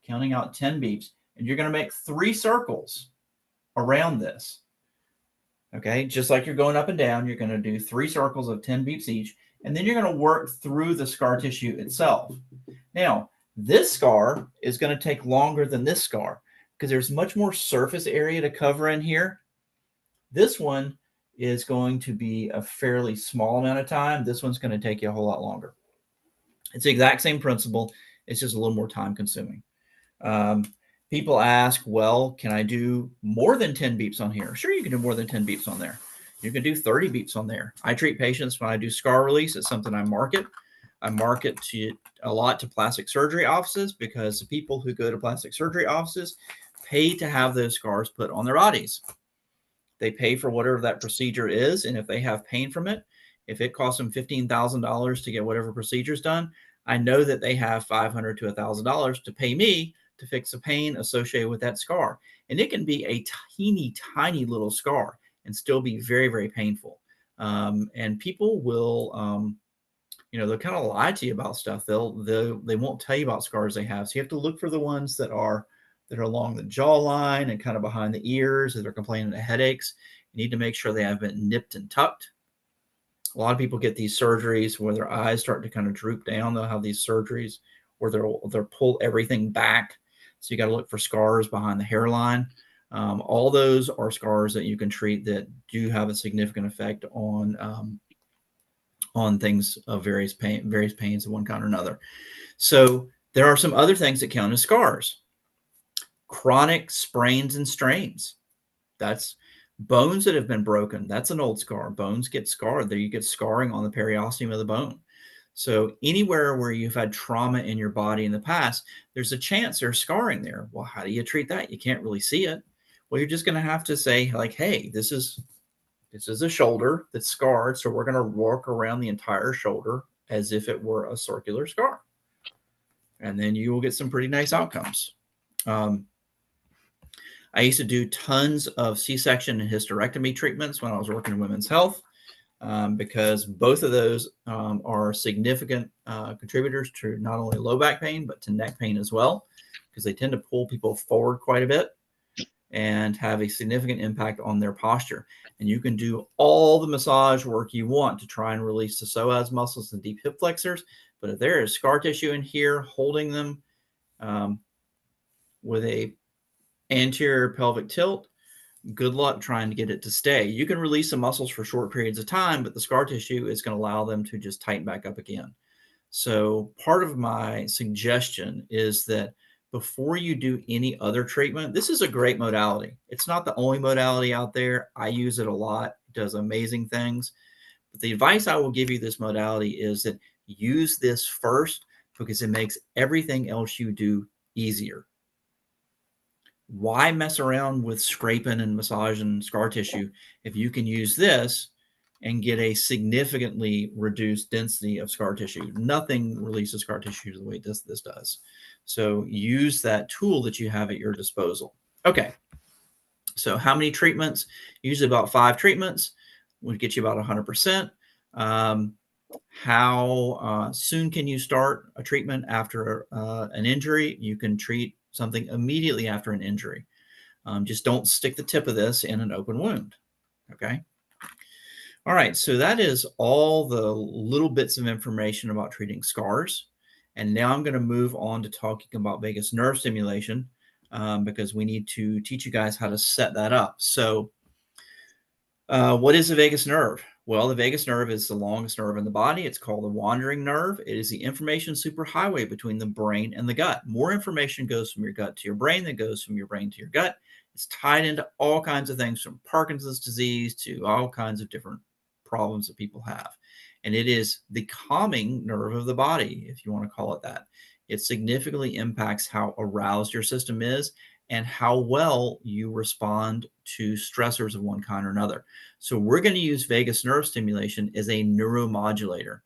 Counting out 10 beeps. And you're going to make 3 circles around this. Okay. Just like you're going up and down, you're going to do 3 circles of 10 beeps each. And then you're going to work through the scar tissue itself. Now, this scar is going to take longer than this scar because there's much more surface area to cover in here. This one is going to be a fairly small amount of time. This one's going to take you a whole lot longer. It's the exact same principle. It's just a little more time consuming. People ask, well, can I do more than 10 beeps on here? Sure, you can do more than 10 beeps on there. You can do 30 beeps on there. I treat patients when I do scar release. It's something I market. I market a lot to plastic surgery offices because the people who go to plastic surgery offices pay to have those scars put on their bodies. They pay for whatever that procedure is, and if they have pain from it, if it costs them $15,000 to get whatever procedure's done, I know that they have $500 to $1,000 to pay me to fix the pain associated with that scar. And it can be a teeny, tiny little scar and still be very, very painful. And people will, they'll kind of lie to you about stuff. They won't tell you about scars they have. So you have to look for the ones that are along the jawline and kind of behind the ears, that are complaining of headaches. You need to make sure they have been nipped and tucked. A lot of people get these surgeries where their eyes start to kind of droop down. They'll have these surgeries where they'll pull everything back. So you got to look for scars behind the hairline. All those are scars that you can treat that do have a significant effect on things of various pains of one kind or another. So there are some other things that count as scars. Chronic sprains and strains. That's bones that have been broken. That's an old scar. Bones get scarred. There you get scarring on the periosteum of the bone. So anywhere where you've had trauma in your body in the past, there's a chance there's scarring there. Well, how do you treat that? You can't really see it. Well, you're just going to have to say, like, hey, this is a shoulder that's scarred, so we're going to work around the entire shoulder as if it were a circular scar. And then you will get some pretty nice outcomes. I used to do tons of C-section and hysterectomy treatments when I was working in women's health, because both of those are significant contributors to not only low back pain, but to neck pain as well, because they tend to pull people forward quite a bit and have a significant impact on their posture. And you can do all the massage work you want to try and release the psoas muscles and deep hip flexors. But if there is scar tissue in here holding them with a anterior pelvic tilt, good luck trying to get it to stay. You can release the muscles for short periods of time, but the scar tissue is going to allow them to just tighten back up again. So part of my suggestion is that before you do any other treatment, this is a great modality. It's not the only modality out there. I use it a lot. It does amazing things. But the advice I will give you this modality is that use this first, because it makes everything else you do easier. Why mess around with scraping and massaging scar tissue if you can use this and get a significantly reduced density of scar tissue? Nothing releases scar tissue the way this does. So use that tool that you have at your disposal. Okay. So how many treatments? Usually about 5 treatments would get you about 100%. How soon can you start a treatment after an injury? You can treat something immediately after an injury. Just don't stick the tip of this in an open wound. Okay. All right. So that is all the little bits of information about treating scars. And now I'm going to move on to talking about vagus nerve stimulation, because we need to teach you guys how to set that up. So what is the vagus nerve? Well, the vagus nerve is the longest nerve in the body. It's called the wandering nerve. It is the information superhighway between the brain and the gut. More information goes from your gut to your brain than goes from your brain to your gut. It's tied into all kinds of things, from Parkinson's disease to all kinds of different problems that people have. And it is the calming nerve of the body, if you want to call it that. It significantly impacts how aroused your system is and how well you respond to stressors of one kind or another. So we're going to use vagus nerve stimulation as a neuromodulator.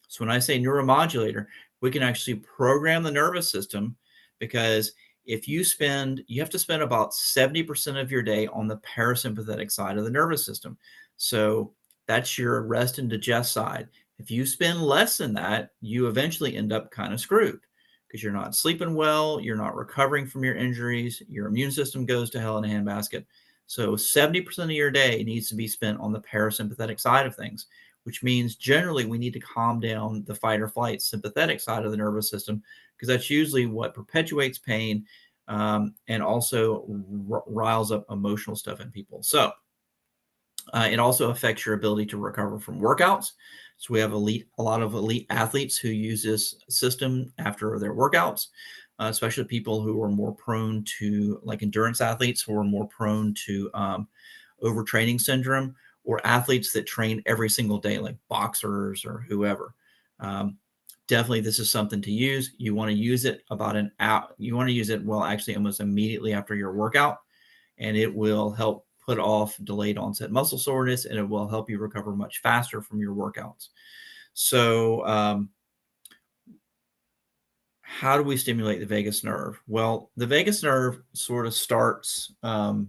So when I say neuromodulator, we can actually program the nervous system, because if you have to spend about 70% of your day on the parasympathetic side of the nervous system. So that's your rest and digest side. If you spend less than that, you eventually end up kind of screwed, because you're not sleeping well, you're not recovering from your injuries, your immune system goes to hell in a handbasket. So 70% of your day needs to be spent on the parasympathetic side of things, which means generally we need to calm down the fight or flight sympathetic side of the nervous system, because that's usually what perpetuates pain, and also riles up emotional stuff in people. So it also affects your ability to recover from workouts. So we have a lot of elite athletes who use this system after their workouts, especially people who are more prone to, like endurance athletes, who are more prone to overtraining syndrome, or athletes that train every single day, like boxers or whoever. definitely this is something to use. You want to use it about an hour. You want to use it, well, actually almost immediately after your workout, and it will help put off delayed onset muscle soreness, and it will help you recover much faster from your workouts. So how do we stimulate the vagus nerve? Well, the vagus nerve sort of starts kind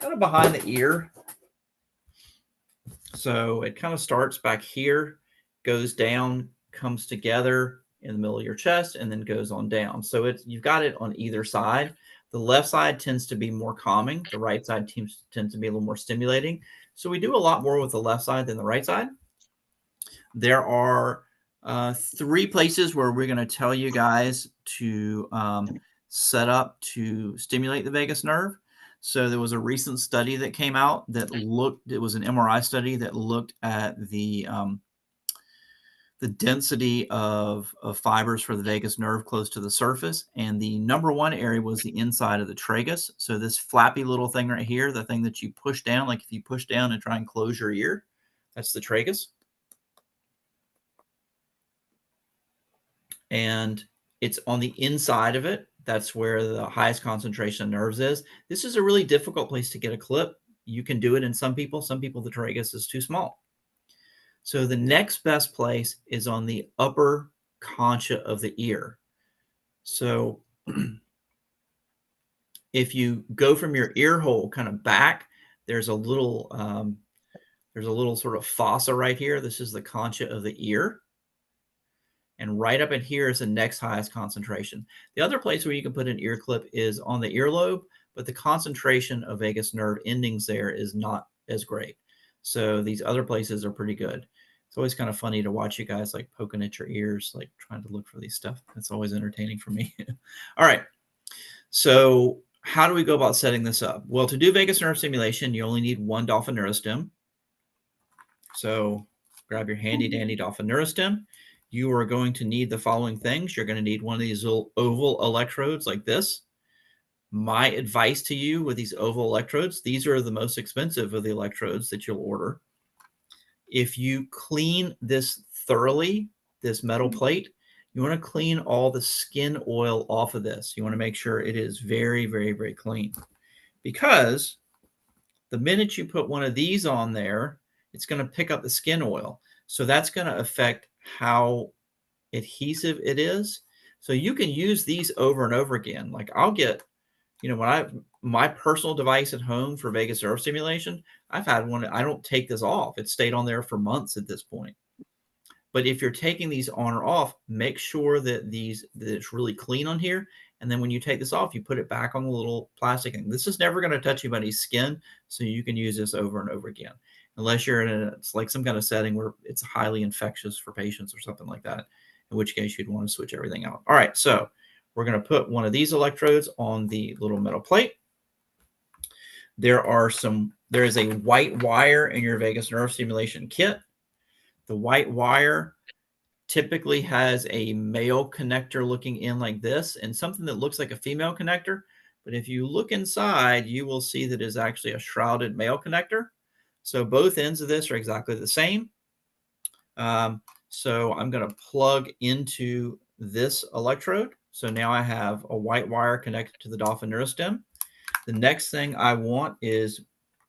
of behind the ear. So it kind of starts back here, goes down, comes together in the middle of your chest, and then goes on down. So you've got it on either side. The left side tends to be more calming. The right side tends to be a little more stimulating. So we do a lot more with the left side than the right side. There are 3 places where we're going to tell you guys to set up to stimulate the vagus nerve. So there was a recent study that came out that looked, it was an MRI study that looked at the density of fibers for the vagus nerve close to the surface. And the number 1 area was the inside of the tragus. So this flappy little thing right here, the thing that you push down, like if you push down and try and close your ear, that's the tragus. And it's on the inside of it. That's where the highest concentration of nerves is. This is a really difficult place to get a clip. You can do it in some people. Some people, the tragus is too small. So the next best place is on the upper concha of the ear. So if you go from your ear hole kind of back, there's a little sort of fossa right here. This is the concha of the ear. And right up in here is the next highest concentration. The other place where you can put an ear clip is on the earlobe, but the concentration of vagus nerve endings there is not as great. So these other places are pretty good. It's always kind of funny to watch you guys like poking at your ears, like trying to look for these stuff. That's always entertaining for me. All right. So how do we go about setting this up? Well, to do vagus nerve stimulation, you only need 1 Dolphin Neurostim. So grab your handy dandy Dolphin Neurostim. You are going to need the following things. You're going to need one of these little oval electrodes like this. My advice to you with these oval electrodes, these are the most expensive of the electrodes that you'll order. If you clean this thoroughly, this metal plate, you want to clean all the skin oil off of this. You want to make sure it is very, very, very clean. Because the minute you put one of these on there, it's going to pick up the skin oil. So that's going to affect how adhesive it is. So you can use these over and over again. Like I'll get, when my personal device at home for vagus nerve stimulation, I've had one, I don't take this off. It's stayed on there for months at this point. But if you're taking these on or off, make sure that it's really clean on here. And then when you take this off, you put it back on the little plastic thing. This is never going to touch anybody's skin. So you can use this over and over again, unless you're it's like some kind of setting where it's highly infectious for patients or something like that, in which case you'd want to switch everything out. All right. So we're going to put one of these electrodes on the little metal plate. There is a white wire in your vagus nerve stimulation kit. The white wire typically has a male connector looking in like this and something that looks like a female connector. But if you look inside, you will see that it is actually a shrouded male connector. So both ends of this are exactly the same. So I'm going to plug into this electrode. So now I have a white wire connected to the Dolphin Neurostim. The next thing I want is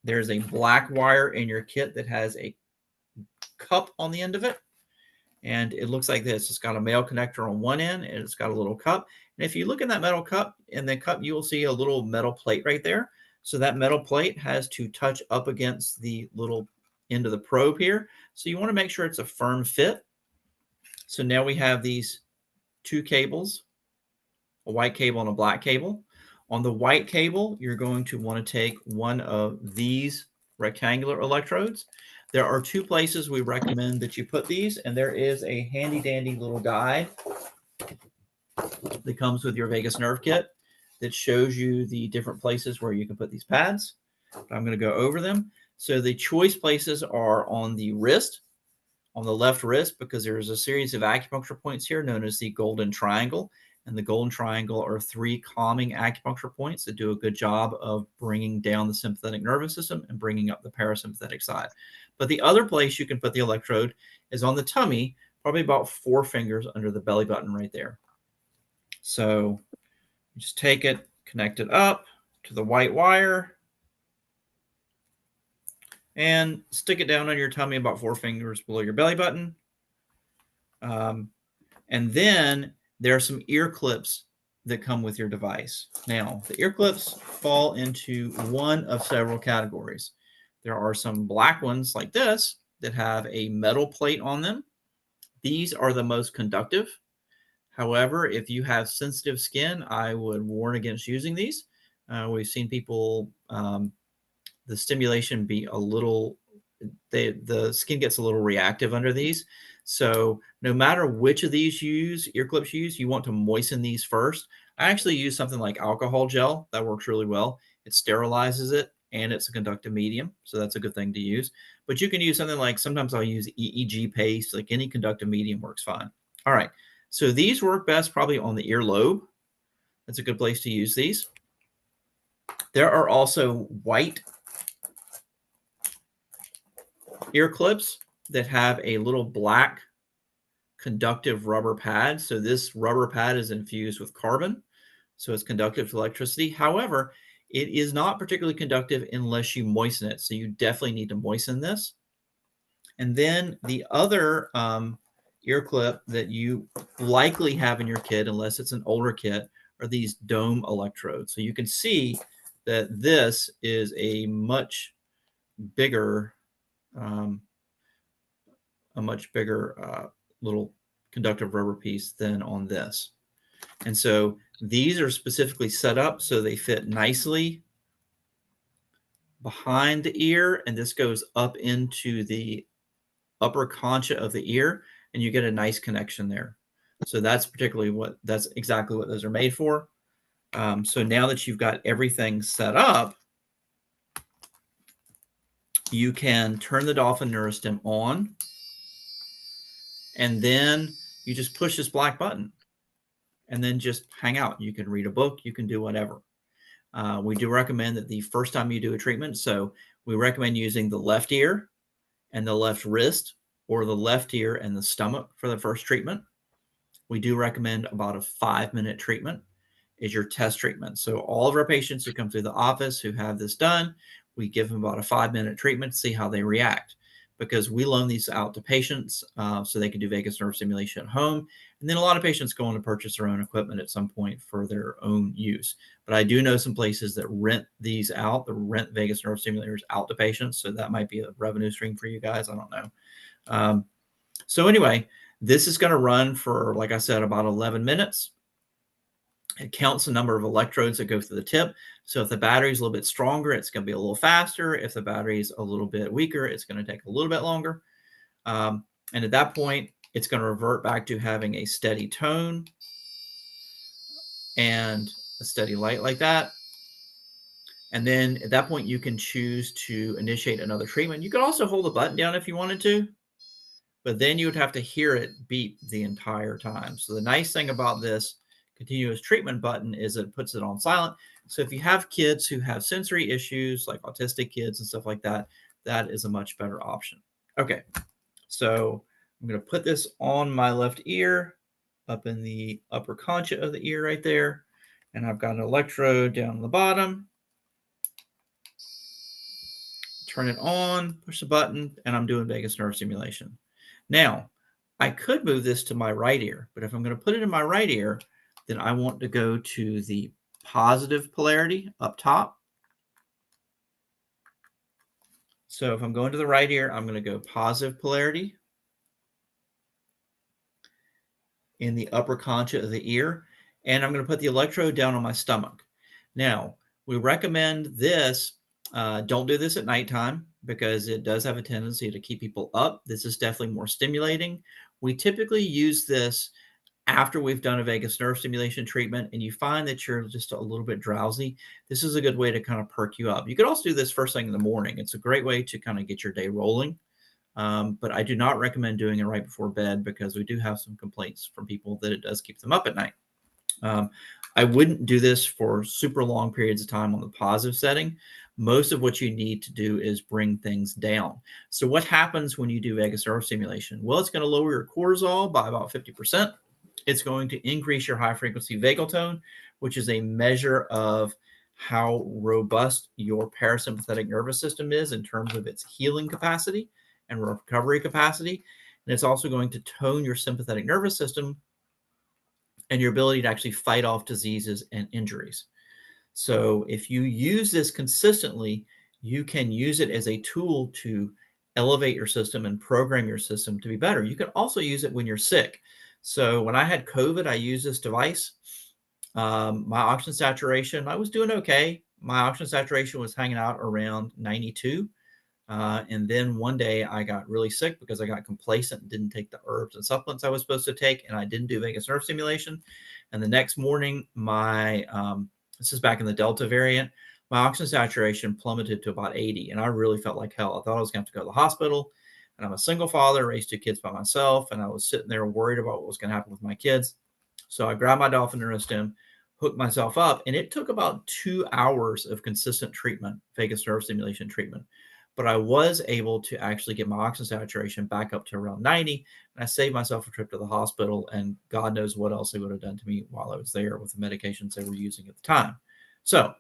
there's a black wire in your kit that has a cup on the end of it. And it looks like this. It's got a male connector on one end and it's got a little cup. And if you look in that metal cup, in the cup, you will see a little metal plate right there. So that metal plate has to touch up against the little end of the probe here. So you want to make sure it's a firm fit. So now we have these 2 cables, a white cable and a black cable. On the white cable, you're going to want to take one of these rectangular electrodes. There are 2 places we recommend that you put these, and there is a handy dandy little guide that comes with your vagus nerve kit that shows you the different places where you can put these pads. I'm going to go over them. So the choice places are on the wrist, on the left wrist, because there is a series of acupuncture points here known as the golden triangle. And the golden triangle are 3 calming acupuncture points that do a good job of bringing down the sympathetic nervous system and bringing up the parasympathetic side. But the other place you can put the electrode is on the tummy, probably about 4 fingers under the belly button right there. So just take it, connect it up to the white wire, and stick it down on your tummy about 4 fingers below your belly button. And then there are some ear clips that come with your device. Now, the ear clips fall into one of several categories. There are some black ones like this that have a metal plate on them. These are the most conductive. However, if you have sensitive skin, I would warn against using these. We've seen people, the stimulation be a little, the skin gets a little reactive under these. So no matter which of these you use, ear clips you use, you want to moisten these first. I actually use something like alcohol gel. That works really well. It sterilizes it and it's a conductive medium. So that's a good thing to use. But you can use something like, sometimes I'll use EEG paste, like any conductive medium works fine. All right. So these work best probably on the earlobe. That's a good place to use these. There are also white ear clips that have a little black conductive rubber pad. So this rubber pad is infused with carbon, so it's conductive to electricity. However, it is not particularly conductive unless you moisten it. So you definitely need to moisten this. And then the other ear clip that you likely have in your kit, unless it's an older kit, are these dome electrodes. So you can see that this is a much bigger little conductive rubber piece than on this. And so these are specifically set up so they fit nicely behind the ear, and this goes up into the upper concha of the ear, and you get a nice connection there. So that's exactly what those are made for. So now that you've got everything set up, you can turn the Dolphin Neurostim on, and then you just push this black button and then just hang out. You can read a book, you can do whatever. We do recommend that the first time you do a treatment, so we recommend using the left ear and the left wrist, or the left ear and the stomach for the first treatment. We do recommend about a 5-minute treatment is your test treatment. So all of our patients who come through the office who have this done, we give them about a 5-minute treatment to see how they react, because we loan these out to patients so they can do vagus nerve stimulation at home. And then a lot of patients go on to purchase their own equipment at some point for their own use. But I do know some places that rent these out, that rent vagus nerve stimulators out to patients. So that might be a revenue stream for you guys. I don't know. So anyway, this is going to run for, like I said, about 11 minutes. It counts the number of electrodes that go through the tip. So if the battery is a little bit stronger, it's going to be a little faster. If the battery is a little bit weaker, it's going to take a little bit longer. And at that point, it's going to revert back to having a steady tone and a steady light like that. And then at that point, you can choose to initiate another treatment. You could also hold the button down if you wanted to, but then you would have to hear it beep the entire time. So the nice thing about this continuous treatment button is it puts it on silent. So if you have kids who have sensory issues, like autistic kids and stuff like that, that is a much better option. Okay, so I'm going to put this on my left ear, up in the upper concha of the ear right there. And I've got an electrode down the bottom. Turn it on, push the button, and I'm doing vagus nerve stimulation. Now, I could move this to my right ear, but if I'm going to put it in my right ear, then I want to go to the positive polarity up top. So if I'm going to the right ear, I'm going to go positive polarity in the upper concha of the ear, and I'm going to put the electrode down on my stomach. Now, we recommend this. Don't do this at nighttime because it does have a tendency to keep people up. This is definitely more stimulating. We typically use this after we've done a vagus nerve stimulation treatment and you find that you're just a little bit drowsy. This is a good way to kind of perk you up. You could also do this first thing in the morning. It's a great way to kind of get your day rolling. But I do not recommend doing it right before bed because we do have some complaints from people that it does keep them up at night. I wouldn't do this for super long periods of time on the positive setting. Most of what you need to do is bring things down. So what happens when you do vagus nerve stimulation? Well, it's going to lower your cortisol by about 50%. It's going to increase your high frequency vagal tone, which is a measure of how robust your parasympathetic nervous system is in terms of its healing capacity and recovery capacity. And it's also going to tone your sympathetic nervous system and your ability to actually fight off diseases and injuries. So if you use this consistently, you can use it as a tool to elevate your system and program your system to be better. You can also use it when you're sick. So when I had COVID, I used this device. My oxygen saturation, I was doing okay. My oxygen saturation was hanging out around 92. And then one day I got really sick because I got complacent and didn't take the herbs and supplements I was supposed to take, and I didn't do vagus nerve stimulation. And the next morning, this is back in the Delta variant, my oxygen saturation plummeted to about 80, and I really felt like hell. I thought I was going to have to go to the hospital. And I'm a single father, raised 2 kids by myself, and I was sitting there worried about what was going to happen with my kids. So I grabbed my Dolphin Neurostim, hooked myself up, and it took about 2 hours of consistent treatment, vagus nerve stimulation treatment. But I was able to actually get my oxygen saturation back up to around 90, and I saved myself a trip to the hospital, and God knows what else they would have done to me while I was there with the medications they were using at the time. So,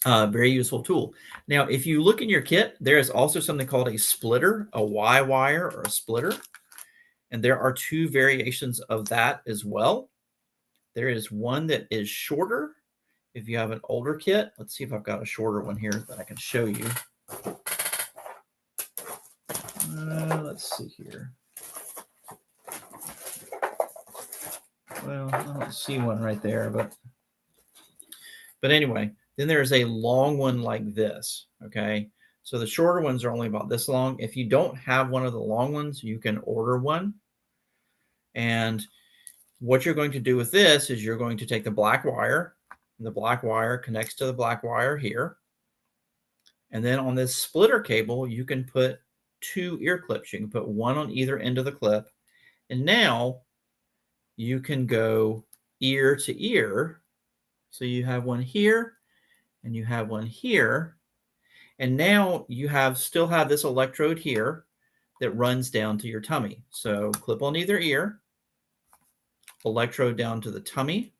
very useful tool. Now, if you look in your kit, there is also something called a splitter, a Y wire or a splitter, and there are 2 variations of that as well. There is one that is shorter. If you have an older kit, let's see if I've got a shorter one here that I can show you. Let's see here. Well, I don't see one right there, but anyway, then there's a long one like this, okay? So the shorter ones are only about this long. If you don't have one of the long ones, you can order one. And what you're going to do with this is you're going to take the black wire, and the black wire connects to the black wire here. And then on this splitter cable, you can put 2 ear clips. You can put one on either end of the clip. And now you can go ear to ear. So you have one here and you have one here. And now you still have this electrode here that runs down to your tummy. So clip on either ear, electrode down to the tummy.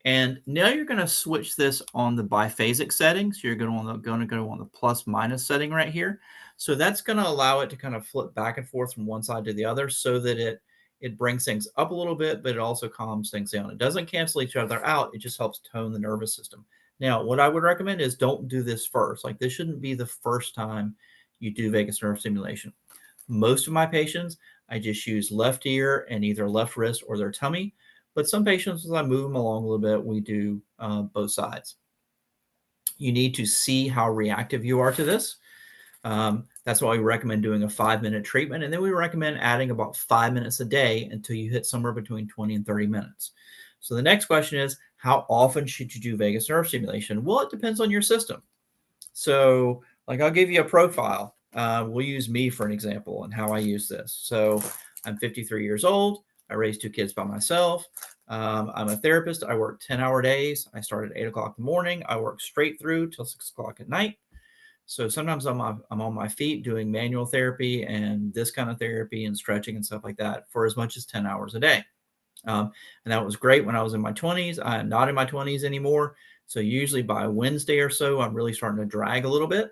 And now you're going to switch this on the biphasic setting. So you're going to go on the plus minus setting right here. So that's going to allow it to kind of flip back and forth from one side to the other so that it brings things up a little bit, but it also calms things down. It doesn't cancel each other out. It just helps tone the nervous system. Now, what I would recommend is don't do this first. Like, this shouldn't be the first time you do vagus nerve stimulation. Most of my patients, I just use left ear and either left wrist or their tummy. But some patients, as I move them along a little bit, we do both sides. You need to see how reactive you are to this. That's why we recommend doing a 5-minute treatment. And then we recommend adding about 5 minutes a day until you hit somewhere between 20 and 30 minutes. So the next question is, how often should you do vagus nerve stimulation? Well, it depends on your system. So, like, I'll give you a profile. We'll use me for an example and how I use this. So I'm 53 years old. I raised 2 kids by myself. I'm a therapist. I work 10-hour days. I start at 8 o'clock in the morning. I work straight through till 6 o'clock at night. So sometimes I'm on my feet doing manual therapy and this kind of therapy and stretching and stuff like that for as much as 10 hours a day. And that was great when I was in my 20s. I am not in my 20s anymore. So usually by Wednesday or so, I'm really starting to drag a little bit.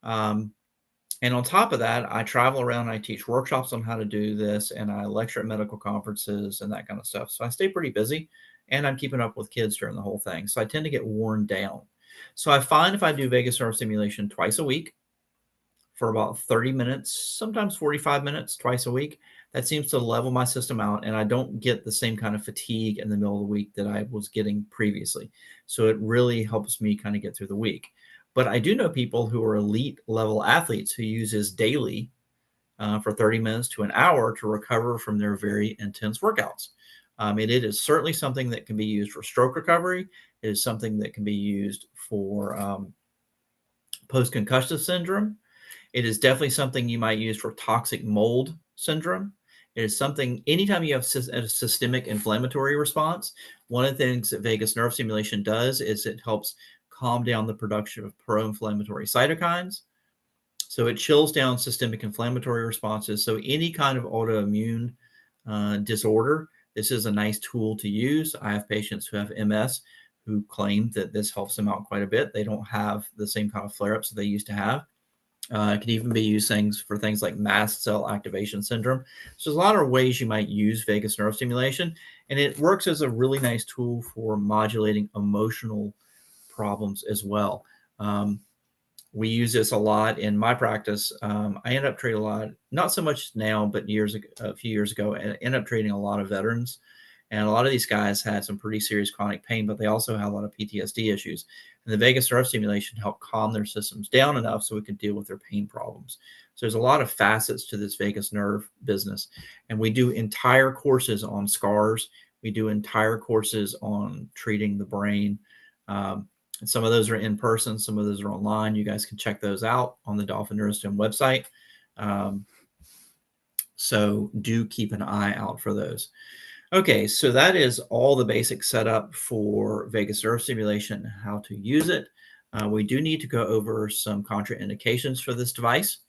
And on top of that, I travel around, I teach workshops on how to do this, and I lecture at medical conferences and that kind of stuff. So I stay pretty busy, and I'm keeping up with kids during the whole thing. So I tend to get worn down. So I find if I do vagus nerve stimulation twice a week for about 30 minutes, sometimes 45 minutes twice a week, that seems to level my system out, and I don't get the same kind of fatigue in the middle of the week that I was getting previously. So it really helps me kind of get through the week. But I do know people who are elite level athletes who use this daily for 30 minutes to an hour to recover from their very intense workouts. And it is certainly something that can be used for stroke recovery. It is something that can be used for post-concussive syndrome. It is definitely something you might use for toxic mold syndrome. It is something, anytime you have a systemic inflammatory response, one of the things that vagus nerve stimulation does is it helps calm down the production of pro-inflammatory cytokines. So it chills down systemic inflammatory responses. So any kind of autoimmune disorder, this is a nice tool to use. I have patients who have MS who claim that this helps them out quite a bit. They don't have the same kind of flare-ups that they used to have. It can even be used for things like mast cell activation syndrome. So there's a lot of ways you might use vagus nerve stimulation, and it works as a really nice tool for modulating emotional problems as well. We use this a lot in my practice. I end up treating a lot, not so much now, but a few years ago, I ended up treating a lot of veterans. And a lot of these guys had some pretty serious chronic pain, but they also had a lot of PTSD issues. And the vagus nerve stimulation helped calm their systems down enough so we could deal with their pain problems. So there's a lot of facets to this vagus nerve business. And we do entire courses on scars. We do entire courses on treating the brain. And some of those are in person. Some of those are online. You guys can check those out on the Dolphin Neurostim website. So do keep an eye out for those. Okay, so that is all the basic setup for vagus nerve stimulation and how to use it. We do need to go over some contraindications for this device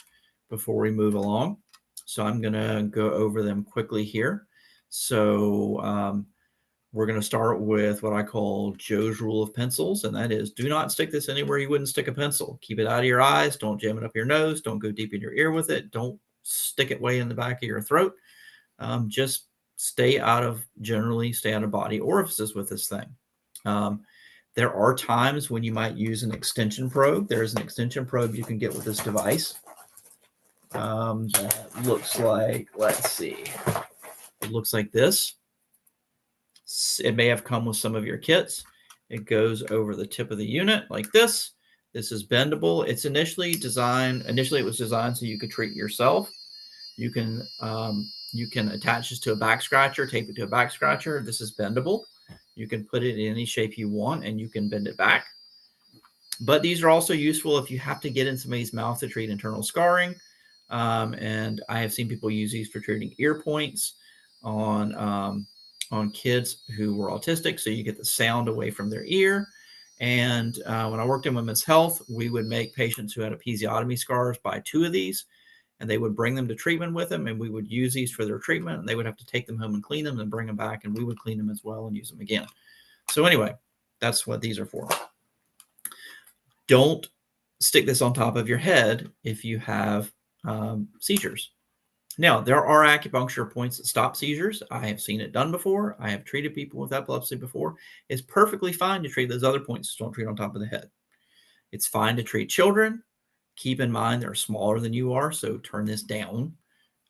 before we move along. So I'm going to go over them quickly here. So we're going to start with what I call Joe's rule of pencils, and that is do not stick this anywhere you wouldn't stick a pencil. Keep it out of your eyes. Don't jam it up your nose. Don't go deep in your ear with it. Don't stick it way in the back of your throat. Just generally stay out of body orifices with this thing. There are times when you might use an extension probe. There's an extension probe you can get with this device. That looks like, let's see, it looks like this. It may have come with some of your kits. It goes over the tip of the unit like this. This is bendable. It's initially it was designed so you could treat yourself. You can attach this to a back scratcher, tape it to a back scratcher. This is bendable. You can put it in any shape you want and you can bend it back. But these are also useful if you have to get in somebody's mouth to treat internal scarring. And I have seen people use these for treating ear points on kids who were autistic, so you get the sound away from their ear. And when I worked in women's health, we would make patients who had episiotomy scars buy 2 of these, and they would bring them to treatment with them, and we would use these for their treatment, and they would have to take them home and clean them and bring them back, and we would clean them as well and use them again. So anyway, that's what these are for. Don't stick this on top of your head if you have seizures. Now, there are acupuncture points that stop seizures. I have seen it done before. I have treated people with epilepsy before. It's perfectly fine to treat those other points. Just don't treat on top of the head. It's fine to treat children. Keep in mind they're smaller than you are, so turn this down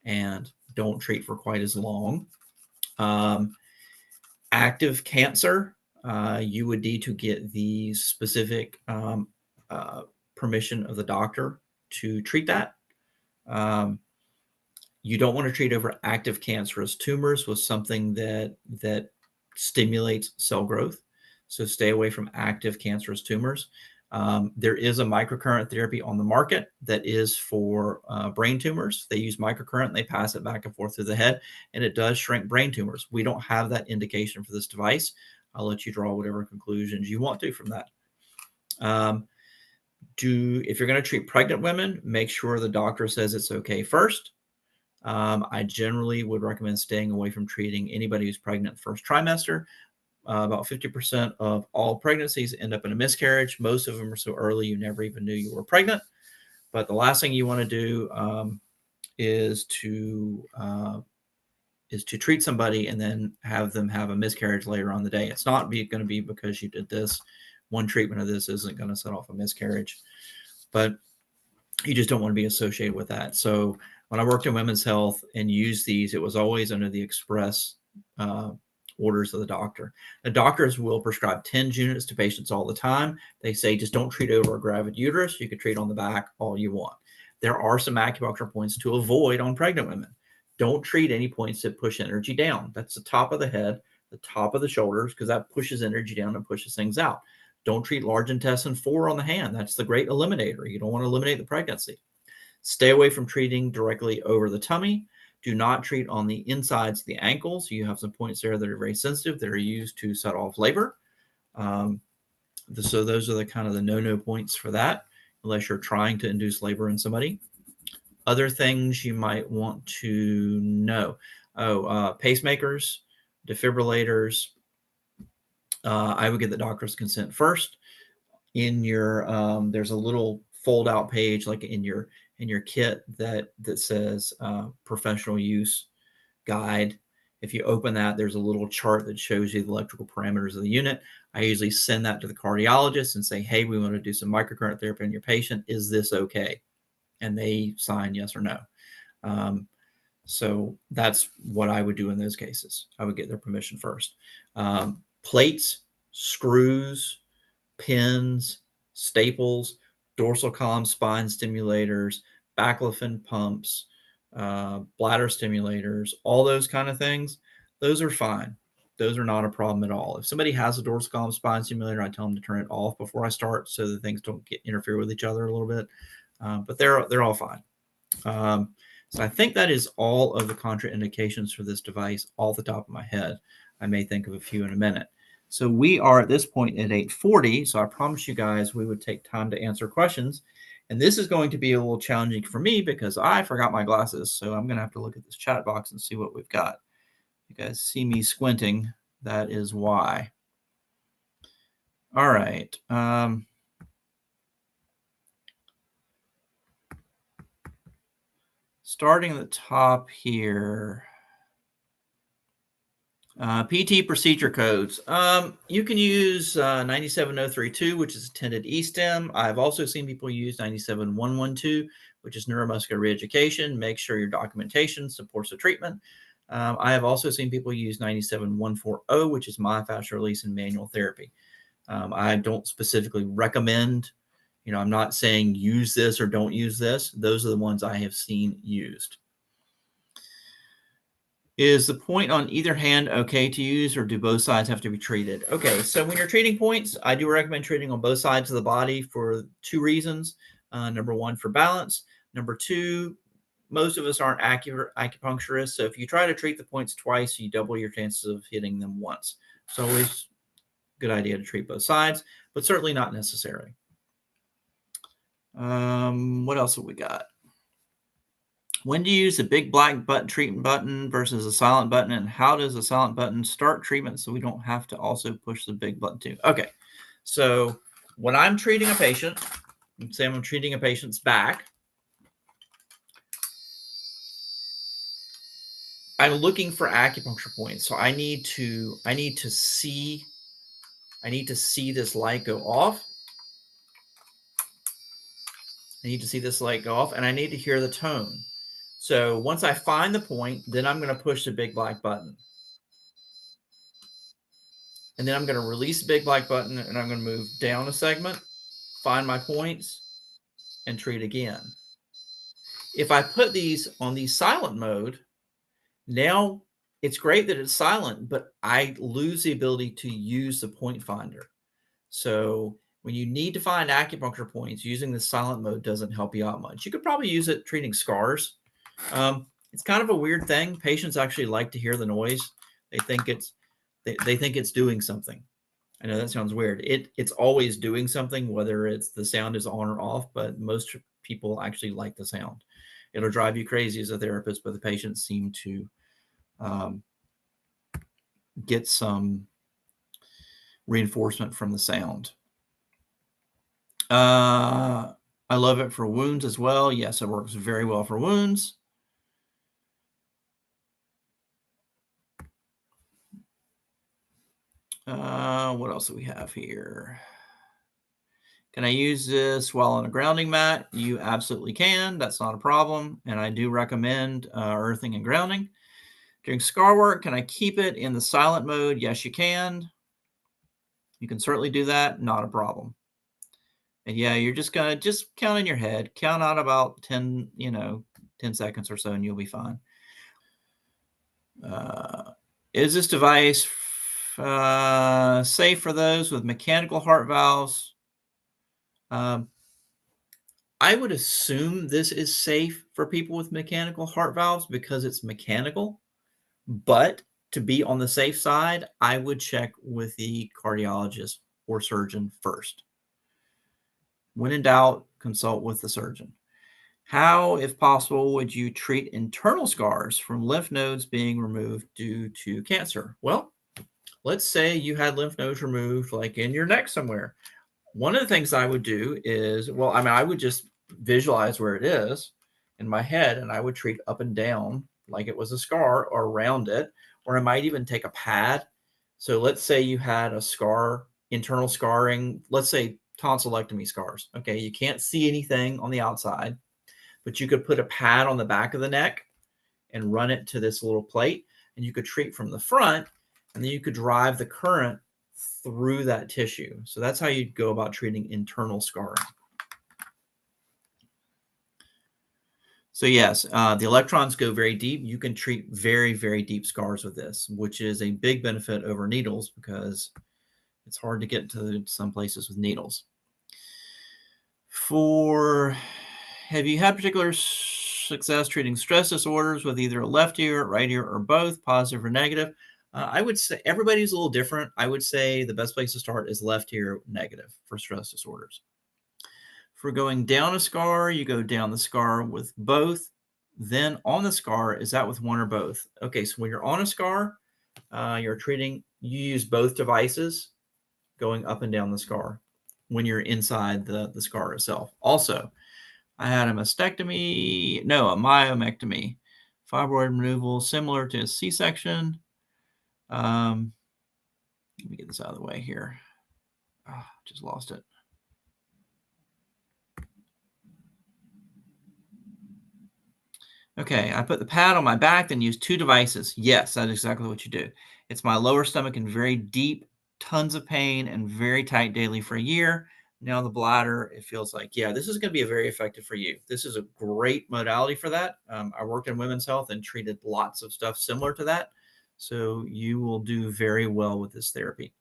and don't treat for quite as long. Active cancer, you would need to get the specific permission of the doctor to treat that. You don't want to treat over active cancerous tumors with something that stimulates cell growth. So stay away from active cancerous tumors. There is a microcurrent therapy on the market that is for brain tumors. They use microcurrent, they pass it back and forth through the head, and it does shrink brain tumors. We don't have that indication for this device. I'll let you draw whatever conclusions you want to from that. If you're going to treat pregnant women, make sure the doctor says it's okay first. I generally would recommend staying away from treating anybody who's pregnant first trimester. About 50% of all pregnancies end up in a miscarriage. Most of them are so early you never even knew you were pregnant. But the last thing you want to do is to treat somebody and then have them have a miscarriage later on the day. It's not going to be because you did this. One treatment of this isn't going to set off a miscarriage, but you just don't want to be associated with that. So when I worked in women's health and used these, it was always under the express orders of the doctor. The doctors will prescribe 10 units to patients all the time. They say, just don't treat over a gravid uterus. You can treat on the back all you want. There are some acupuncture points to avoid on pregnant women. Don't treat any points that push energy down. That's the top of the head, the top of the shoulders, because that pushes energy down and pushes things out. Don't treat large intestine 4 on the hand. That's the great eliminator. You don't want to eliminate the pregnancy. Stay away from treating directly over the tummy. Do not treat on the insides of the ankles. You have some points there that are very sensitive that are used to set off labor. So those are the kind of the no-no points for that, unless you're trying to induce labor in somebody. Other things you might want to know. Pacemakers, defibrillators. I would get the doctor's consent first. In your there's a little fold-out page, like in your kit, that says professional use guide. If you open that, there's a little chart that shows you the electrical parameters of the unit. I usually send that to the cardiologist and say, hey, we want to do some microcurrent therapy on your patient. Is this okay? And they sign yes or no. So that's what I would do in those cases. I would get their permission first. Plates, screws, pins, staples, dorsal column spine stimulators, baclofen pumps, bladder stimulators, all those kind of things, those are fine. Those are not a problem at all. If somebody has a dorsal column spine stimulator, I tell them to turn it off before I start so that things don't interfere with each other a little bit. But they're all fine. So I think that is all of the contraindications for this device off the top of my head. I may think of a few in a minute. So we are at this point at 8:40. So I promised you guys we would take time to answer questions. And this is going to be a little challenging for me because I forgot my glasses. So I'm going to have to look at this chat box and see what we've got. You guys see me squinting. That is why. All right. Starting at the top here. PT procedure codes. You can use 97032, which is attended E-stim. I've also seen people use 97112, which is neuromuscular reeducation. Make sure your documentation supports the treatment. I have also seen people use 97140, which is myofascial release and manual therapy. I don't specifically recommend, I'm not saying use this or don't use this. Those are the ones I have seen used. Is the point on either hand okay to use, or do both sides have to be treated? Okay, so when you're treating points, I do recommend treating on both sides of the body for two reasons. Number one, for balance. Number two, most of us aren't acupuncturists, so if you try to treat the points twice, you double your chances of hitting them once. It's always a good idea to treat both sides, but certainly not necessary. What else have we got? When do you use the big black button treatment button versus a silent button, and how does a silent button start treatment so we don't have to also push the big button too? Okay, so when I'm treating a patient, say I'm treating a patient's back, I'm looking for acupuncture points. So I need to see this light go off. I need to see this light go off, and I need to hear the tone. So once I find the point, then I'm going to push the big black button. And then I'm going to release the big black button, and I'm going to move down a segment, find my points, and treat again. If I put these on the silent mode, now it's great that it's silent, but I lose the ability to use the point finder. So when you need to find acupuncture points, using the silent mode doesn't help you out much. You could probably use it treating scars. It's kind of a weird thing. Patients actually like to hear the noise. They think it's doing something. I know that sounds weird. It's always doing something, whether it's the sound is on or off, but most people actually like the sound. It'll drive you crazy as a therapist, but the patients seem to get some reinforcement from the sound. I love it for wounds as well. Yes, it works very well for wounds. What else do we have here? Can I use this while on a grounding mat? You absolutely can. That's not a problem. And I do recommend earthing and grounding. During scar work, can I keep it in the silent mode? Yes, you can. You can certainly do that. Not a problem. And yeah, you're just going to count in your head. Count out about 10 seconds or so, and you'll be fine. Is this device safe for those with mechanical heart valves? I would assume this is safe for people with mechanical heart valves because it's mechanical, but to be on the safe side, I would check with the cardiologist or surgeon first. When in doubt, consult with the surgeon. How, if possible, would you treat internal scars from lymph nodes being removed due to cancer? Well, let's say you had lymph nodes removed like in your neck somewhere. One of the things I would do is, well, I mean, I would just visualize where it is in my head, and I would treat up and down like it was a scar or around it, or I might even take a pad. So let's say you had a scar, internal scarring, let's say tonsillectomy scars. Okay, you can't see anything on the outside, but you could put a pad on the back of the neck and run it to this little plate, and you could treat from the front, and then you could drive the current through that tissue. So that's how you'd go about treating internal scarring. So yes, the electrons go very deep. You can treat very, very deep scars with this, which is a big benefit over needles because it's hard to get to some places with needles. Have you had particular success treating stress disorders with either a left ear, right ear, or both, positive or negative? I would say everybody's a little different. I would say the best place to start is left ear negative for stress disorders. For going down a scar, you go down the scar with both. Then on the scar, is that with one or both? Okay, so when you're on a scar, you use both devices going up and down the scar when you're inside the scar itself. Also, I had a myomectomy, fibroid removal, similar to a C-section. Let me get this out of the way here. Oh, just lost it. Okay, I put the pad on my back, then use two devices. Yes, that's exactly what you do. It's my lower stomach and very deep, tons of pain, and very tight daily for a year. Now the bladder, it feels like, yeah, this is going to be very effective for you. This is a great modality for that. I worked in women's health and treated lots of stuff similar to that. So you will do very well with this therapy.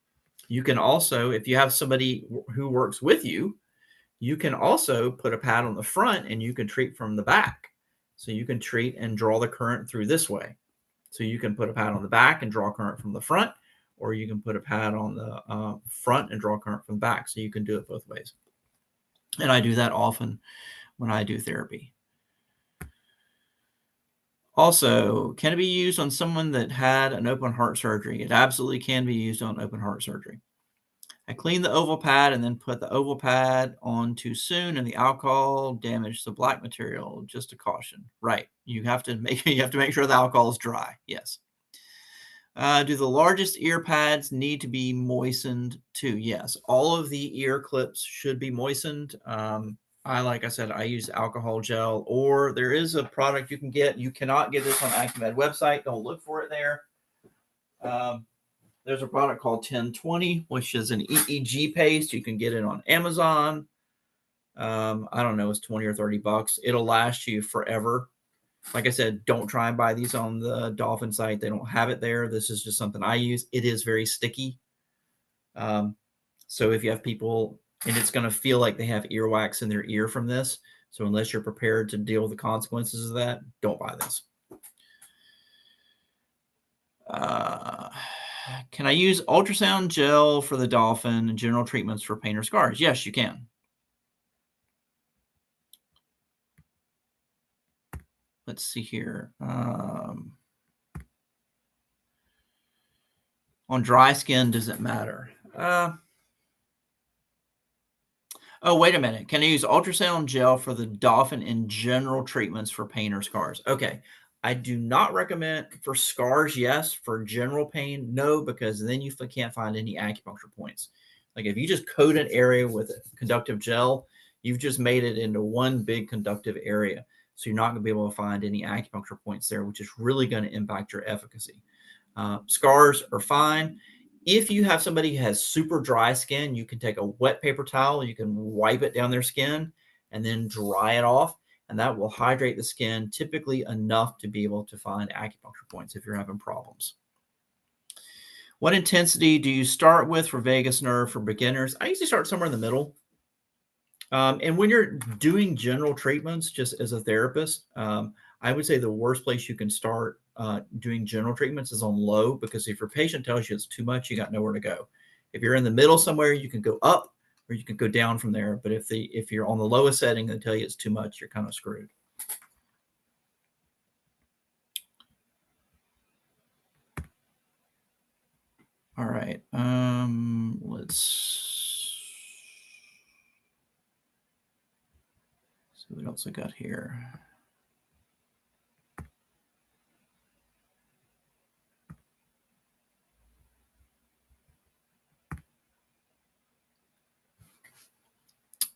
You can also, if you have somebody who works with you, you can also put a pad on the front and you can treat from the back. So you can treat and draw the current through this way. So you can put a pad on the back and draw current from the front, or you can put a pad on the front and draw current from the back. So you can do it both ways. And I do that often when I do therapy. Also, can it be used on someone that had an open heart surgery? It absolutely can be used on open heart surgery. I cleaned the oval pad and then put the oval pad on too soon, and the alcohol damaged the black material. Just a caution. Right. You have to make sure the alcohol is dry. Yes. Do the largest ear pads need to be moistened too? Yes. All of the ear clips should be moistened. Like I said, I use alcohol gel, or there is a product you can get. You cannot get this on AccuMed website. Don't look for it there. There's a product called 1020, which is an EEG paste. You can get it on Amazon. I don't know, it's 20 or 30 bucks. It'll last you forever. Like I said, don't try and buy these on the Dolphin site. They don't have it there. This is just something I use. It is very sticky. So if you have people, and it's going to feel like they have earwax in their ear from this. So unless you're prepared to deal with the consequences of that, don't buy this. Can I use ultrasound gel for the dolphin and general treatments for pain or scars? Yes, you can. Let's see here. On dry skin, does it matter? Oh, wait a minute. Can I use ultrasound gel for the dolphin in general treatments for pain or scars? Okay. I do not recommend for scars, yes. For general pain, no, because then you can't find any acupuncture points. Like if you just coat an area with conductive gel, you've just made it into one big conductive area. So you're not going to be able to find any acupuncture points there, which is really going to impact your efficacy. Scars are fine. If you have somebody who has super dry skin, you can take a wet paper towel, you can wipe it down their skin and then dry it off. And that will hydrate the skin typically enough to be able to find acupuncture points if you're having problems. What intensity do you start with for vagus nerve for beginners? I usually start somewhere in the middle. And when you're doing general treatments, just as a therapist, I would say the worst place you can start doing general treatments is on low, because if your patient tells you it's too much, you got nowhere to go. If you're in the middle somewhere, you can go up or you can go down from there. But if you're on the lowest setting, they tell you it's too much, you're kind of screwed. All right. Let's see what else I got here.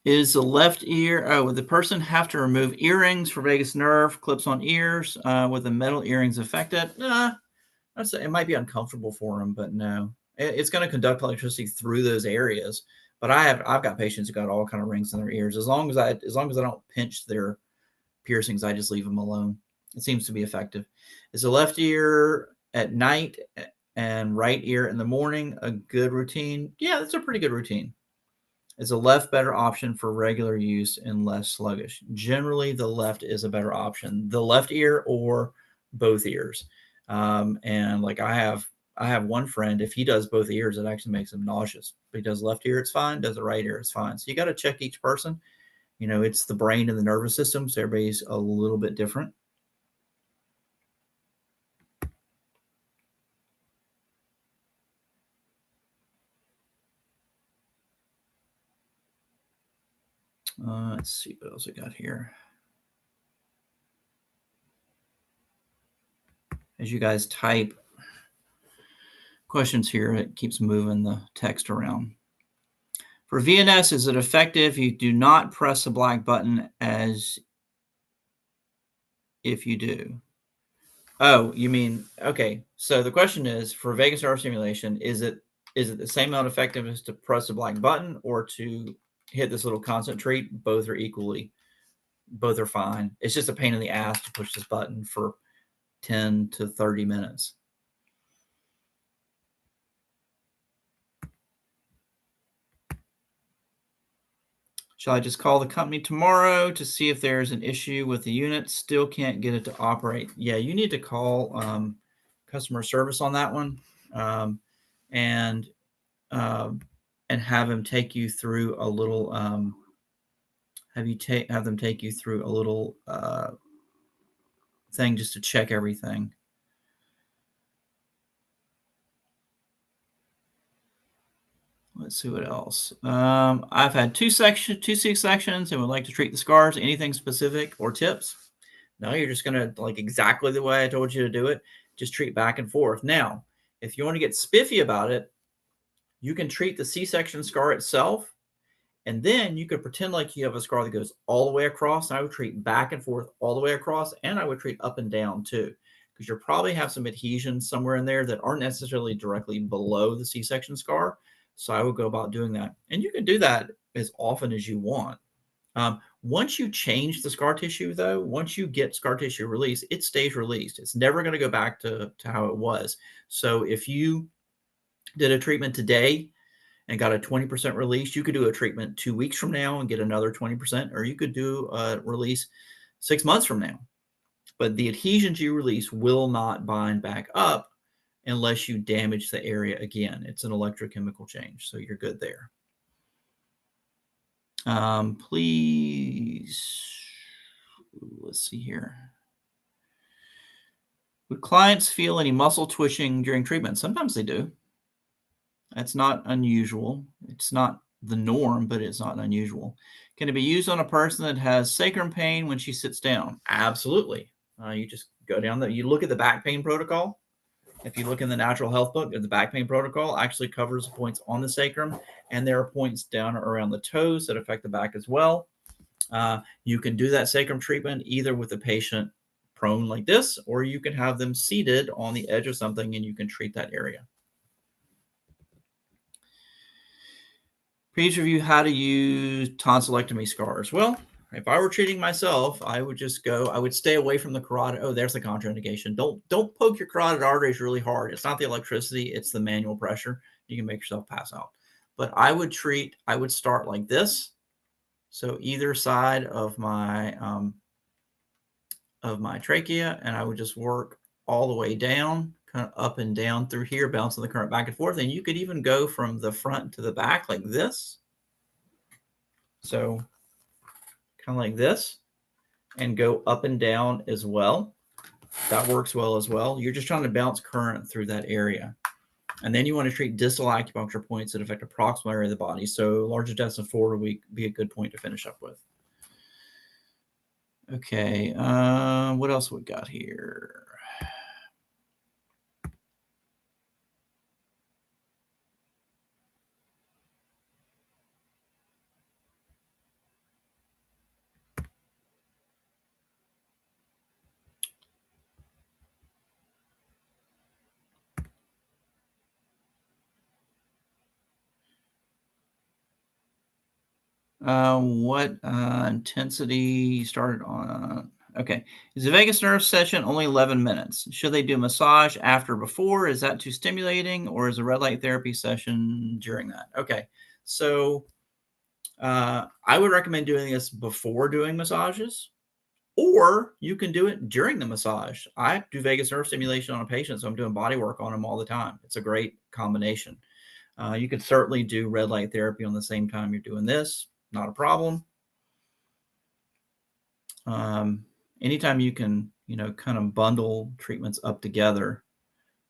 Is the left ear, would the person have to remove earrings for vagus nerve, clips on ears? With the metal earrings affected? It might be uncomfortable for them, but no. It's going to conduct electricity through those areas. But I've got patients who got all kind of rings in their ears. As long as I don't pinch their piercings, I just leave them alone. It seems to be effective. Is the left ear at night and right ear in the morning a good routine? Yeah, that's a pretty good routine. Is the left better option for regular use and less sluggish? Generally, the left is a better option. The left ear or both ears. And like I have one friend, if he does both ears, it actually makes him nauseous. If he does left ear, it's fine. Does the right ear, it's fine. So you got to check each person. You know, it's the brain and the nervous system, so everybody's a little bit different. Let's see what else I got here. As you guys type questions here, it keeps moving the text around. For VNS, is it effective? You do not press the black button as if you do. Oh, you mean, okay. So the question is, for vagus nerve stimulation, is it the same amount of effective as to press the black button or to hit this little concentrate? Both are fine. It's just a pain in the ass to push this button for 10 to 30 minutes. Shall I just call the company tomorrow to see if there's an issue with the unit? Still can't get it to operate. Yeah, you need to call customer service on that one, and have them take you through a little. Have them take you through a little thing just to check everything. Let's see what else. I've had two C-sections and would like to treat the scars. Anything specific or tips? No, you're just going to, like, exactly the way I told you to do it. Just treat back and forth. Now, if you want to get spiffy about it, you can treat the C-section scar itself, and then you could pretend like you have a scar that goes all the way across. And I would treat back and forth all the way across, and I would treat up and down too, because you'll probably have some adhesions somewhere in there that aren't necessarily directly below the C-section scar. So I would go about doing that. And you can do that as often as you want. Once you change the scar tissue, though, once you get scar tissue released, it stays released. It's never going to go back to how it was. So if you did a treatment today and got a 20% release, you could do a treatment 2 weeks from now and get another 20%, or you could do a release 6 months from now. But the adhesions you release will not bind back up unless you damage the area again. It's an electrochemical change, so you're good there. Please, let's see here. Would clients feel any muscle twitching during treatment? Sometimes they do. That's not unusual. It's not the norm, but it's not unusual. Can it be used on a person that has sacrum pain when she sits down? Absolutely. You just go down you look at the back pain protocol. If you look in the natural health book, the back pain protocol actually covers points on the sacrum, and there are points down around the toes that affect the back as well. You can do that sacrum treatment either with the patient prone like this, or you can have them seated on the edge of something and you can treat that area. Please review how to use tonsillectomy scars. Well, if I were treating myself, I would stay away from the carotid. Oh, there's the contraindication. Don't poke your carotid arteries really hard. It's not the electricity, it's the manual pressure. You can make yourself pass out. But I would start like this. So either side of my trachea, and I would just work all the way down, kind of up and down through here, bouncing the current back and forth. And you could even go from the front to the back like this. So kind of like this, and go up and down as well. That works well as well. You're just trying to bounce current through that area. And then you want to treat distal acupuncture points that affect a proximal area of the body. So large intestine forward would be a good point to finish up with. Okay, what else we got here? What intensity started on? Okay. Is the vagus nerve session only 11 minutes? Should they do massage after or before? Is that too stimulating, or is a red light therapy session during that? Okay. So I would recommend doing this before doing massages, or you can do it during the massage. I do vagus nerve stimulation on a patient, so I'm doing body work on them all the time. It's a great combination. You could certainly do red light therapy on the same time you're doing this. Not a problem. Anytime you can, kind of bundle treatments up together,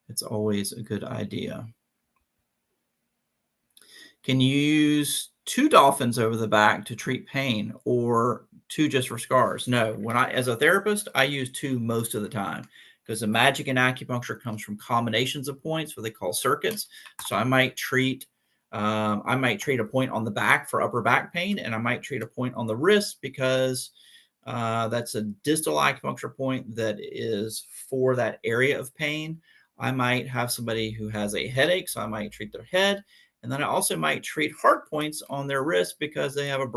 it's always a good idea. Can you use 2 dolphins over the back to treat pain, or 2 just for scars? No, as a therapist, I use 2 most of the time, because the magic in acupuncture comes from combinations of points, what they call circuits. So I might treat a point on the back for upper back pain, and I might treat a point on the wrist because that's a distal acupuncture point that is for that area of pain. I might have somebody who has a headache, so I might treat their head. And then I also might treat heart points on their wrist because they have they're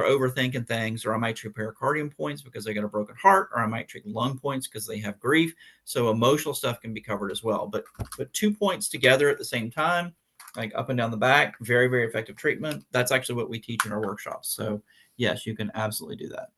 overthinking things, or I might treat pericardium points because they got a broken heart, or I might treat lung points because they have grief. So emotional stuff can be covered as well. But 2 points together at the same time, like up and down the back, very, very effective treatment. That's actually what we teach in our workshops. So yes, you can absolutely do that.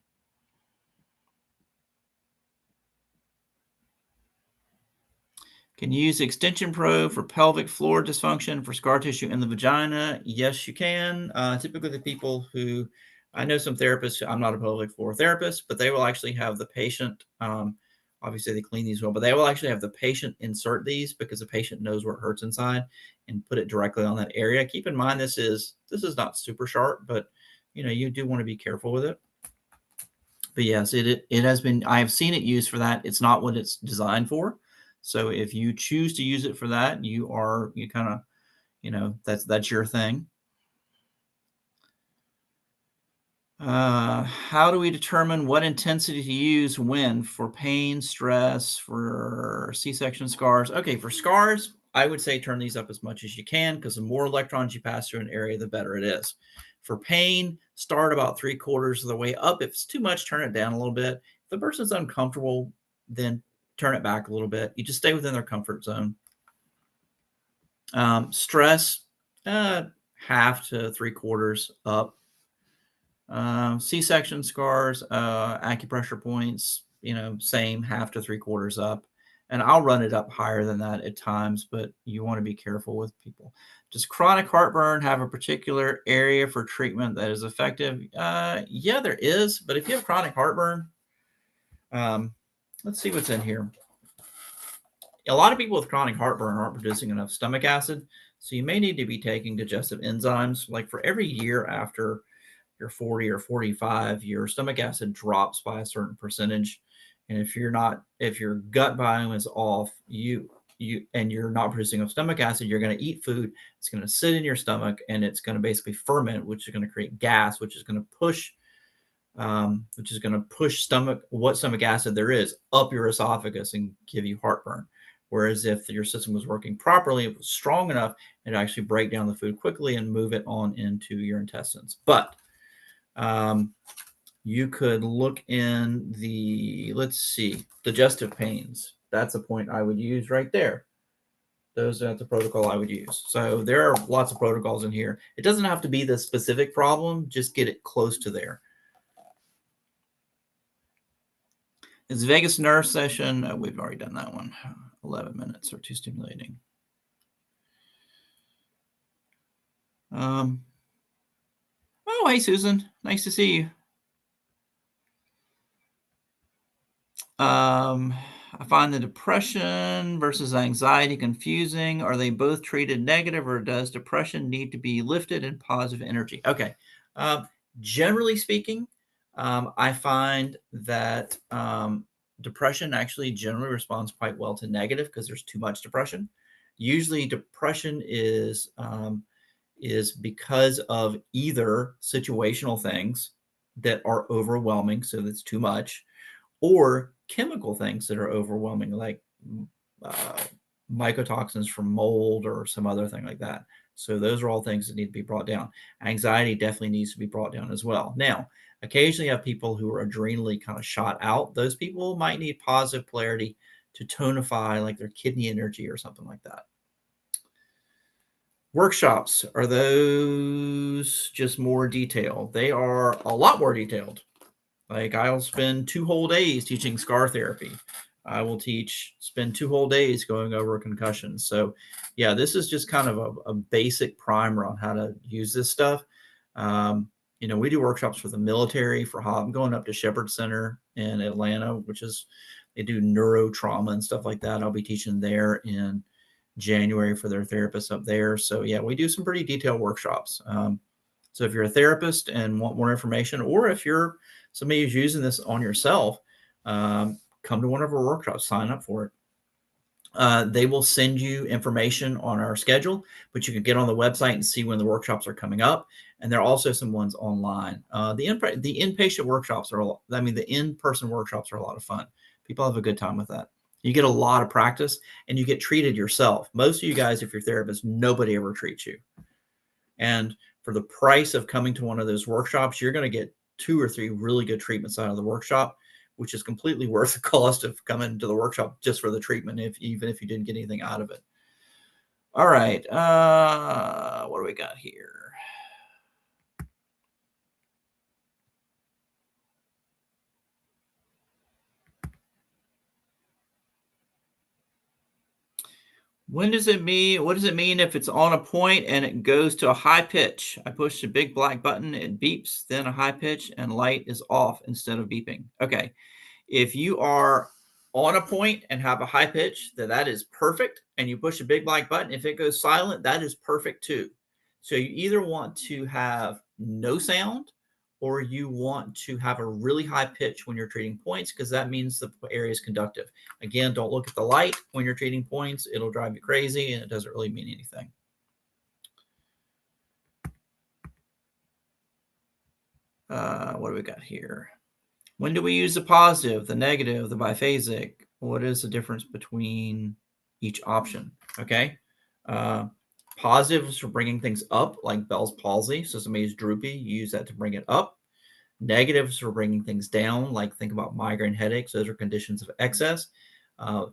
Can you use extension probe for pelvic floor dysfunction for scar tissue in the vagina? Yes, you can. Typically, the people who I know some therapists, I'm not a pelvic floor therapist, but they will actually have the patient, obviously they clean these well, but they will actually have the patient insert these because the patient knows where it hurts inside and put it directly on that area. Keep in mind, this is not super sharp, but you do want to be careful with it. But yes, it has been, I have seen it used for that. It's not what it's designed for. So if you choose to use it for that, you kind of, that's your thing. How do we determine what intensity to use when for pain, stress, for C-section scars? Okay, for scars, I would say turn these up as much as you can, because the more electrons you pass through an area, the better it is. For pain, start about 3/4 of the way up. If it's too much, turn it down a little bit. If the person's uncomfortable, then turn it back a little bit. You just stay within their comfort zone. Stress, 1/2 to 3/4 up. C-section scars, acupressure points, same 1/2 to 3/4 up. And I'll run it up higher than that at times, but you want to be careful with people. Does chronic heartburn have a particular area for treatment that is effective? Yeah, there is. But if you have chronic heartburn, let's see what's in here. A lot of people with chronic heartburn aren't producing enough stomach acid. So you may need to be taking digestive enzymes. Like for every year after you're 40 or 45, your stomach acid drops by a certain percentage. And if your gut biome is off, and you're not producing enough stomach acid, you're going to eat food. It's going to sit in your stomach, and it's going to basically ferment, which is going to create gas, which is going to push stomach acid there is up your esophagus and give you heartburn. Whereas if your system was working properly, it was strong enough, it'd actually break down the food quickly and move it on into your intestines. But you could look in let's see, digestive pains. That's a point I would use right there. That's the protocol I would use. So there are lots of protocols in here. It doesn't have to be the specific problem, just get it close to there. Is vagus nerve session? Oh, we've already done that one. 11 minutes or too stimulating. Oh, hey, Susan. Nice to see you. I find the depression versus anxiety confusing. Are they both treated negative, or does depression need to be lifted in positive energy? Okay. Um, Generally speaking, I find that depression actually generally responds quite well to negative because there's too much depression. Usually, depression is because of either situational things that are overwhelming, so that's too much, or chemical things that are overwhelming, like uh, mycotoxins from mold or some other thing like that. So those are all things that need to be brought down. Anxiety definitely needs to be brought down as well. Now, occasionally you have people who are adrenally kind of shot out. Those people might need positive polarity to tonify like their kidney energy or something like that. Workshops, are those just more detailed? They are a lot more detailed. Like I'll spend 2 whole days teaching scar therapy. I will spend 2 whole days going over concussions. So yeah, this is just kind of a basic primer on how to use this stuff. We do workshops for the military. I'm going up to Shepherd Center in Atlanta, which is they do neuro trauma and stuff like that. I'll be teaching there in January for their therapists up there. So yeah, we do some pretty detailed workshops. So if you're a therapist and want more information, or if you're somebody who's using this on yourself, come to one of our workshops, sign up for it. They will send you information on our schedule, but you can get on the website and see when the workshops are coming up. And there are also some ones online. The inpatient workshops the in-person workshops are a lot of fun. People have a good time with that. You get a lot of practice and you get treated yourself. Most of you guys, if you're therapists, nobody ever treats you. And for the price of coming to one of those workshops, you're going to get 2 or 3 really good treatments out of the workshop, which is completely worth the cost of coming to the workshop just for the treatment, even if you didn't get anything out of it. All right. What do we got here? What does it mean if it's on a point and it goes to a high pitch? I push a big black button, it beeps, then a high pitch, and light is off instead of beeping. Okay. If you are on a point and have a high pitch, then that is perfect. And you push a big black button, if it goes silent, that is perfect too. So you either want to have no sound or you want to have a really high pitch when you're treating points, because that means the area is conductive. Again, don't look at the light when you're treating points. It'll drive you crazy and it doesn't really mean anything. What do we got here? When do we use the positive, the negative, the biphasic? What is the difference between each option? Okay. Positive is for bringing things up, like Bell's palsy. So somebody's droopy, you use that to bring it up. Negatives for bringing things down, like think about migraine headaches. Those are conditions of excess.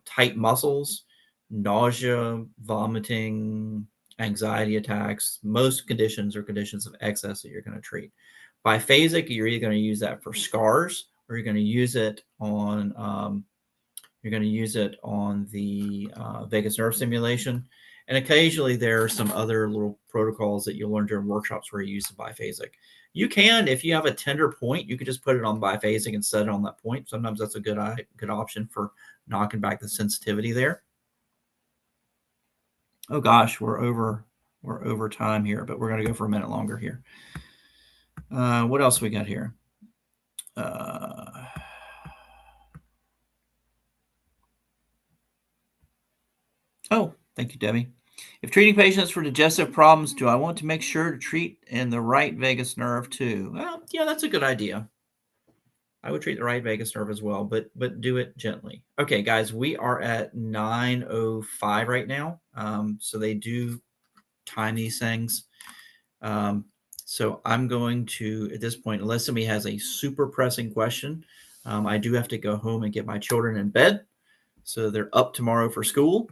Tight muscles, nausea, vomiting, anxiety attacks. Most conditions are conditions of excess that you're going to treat. Biphasic, you're either going to use that for scars or you're going to use it on the vagus nerve stimulation. And occasionally there are some other little protocols that you'll learn during workshops where you use the biphasic. You can, if you have a tender point, you could just put it on biphasic and set it on that point. Sometimes that's a good option for knocking back the sensitivity there. Oh gosh, we're over time here, but we're going to go for a minute longer here. What else we got here? Oh, thank you, Debbie. If treating patients for digestive problems, do I want to make sure to treat in the right vagus nerve too? Well, yeah, that's a good idea. I would treat the right vagus nerve as well, but do it gently. Okay, guys, we are at 9:05 right now. So they do time these things. So I'm going to, at this point, unless somebody has a super pressing question, I do have to go home and get my children in bed. So they're up tomorrow for school.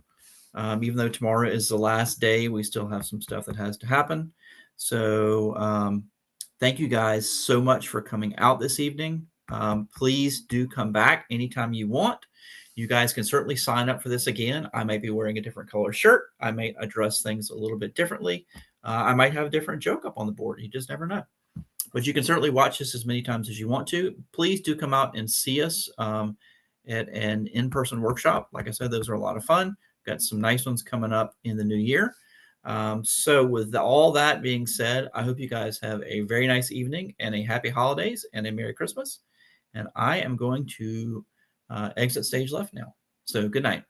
Even though tomorrow is the last day, we still have some stuff that has to happen. So thank you guys so much for coming out this evening. Please do come back anytime you want. You guys can certainly sign up for this again. I might be wearing a different color shirt. I may address things a little bit differently. I might have a different joke up on the board. You just never know. But you can certainly watch this as many times as you want to. Please do come out and see us at an in-person workshop. Like I said, those are a lot of fun. Got some nice ones coming up in the new year. So with all that being said, I hope you guys have a very nice evening and a happy holidays and a Merry Christmas. And I am going to exit stage left now. So good night.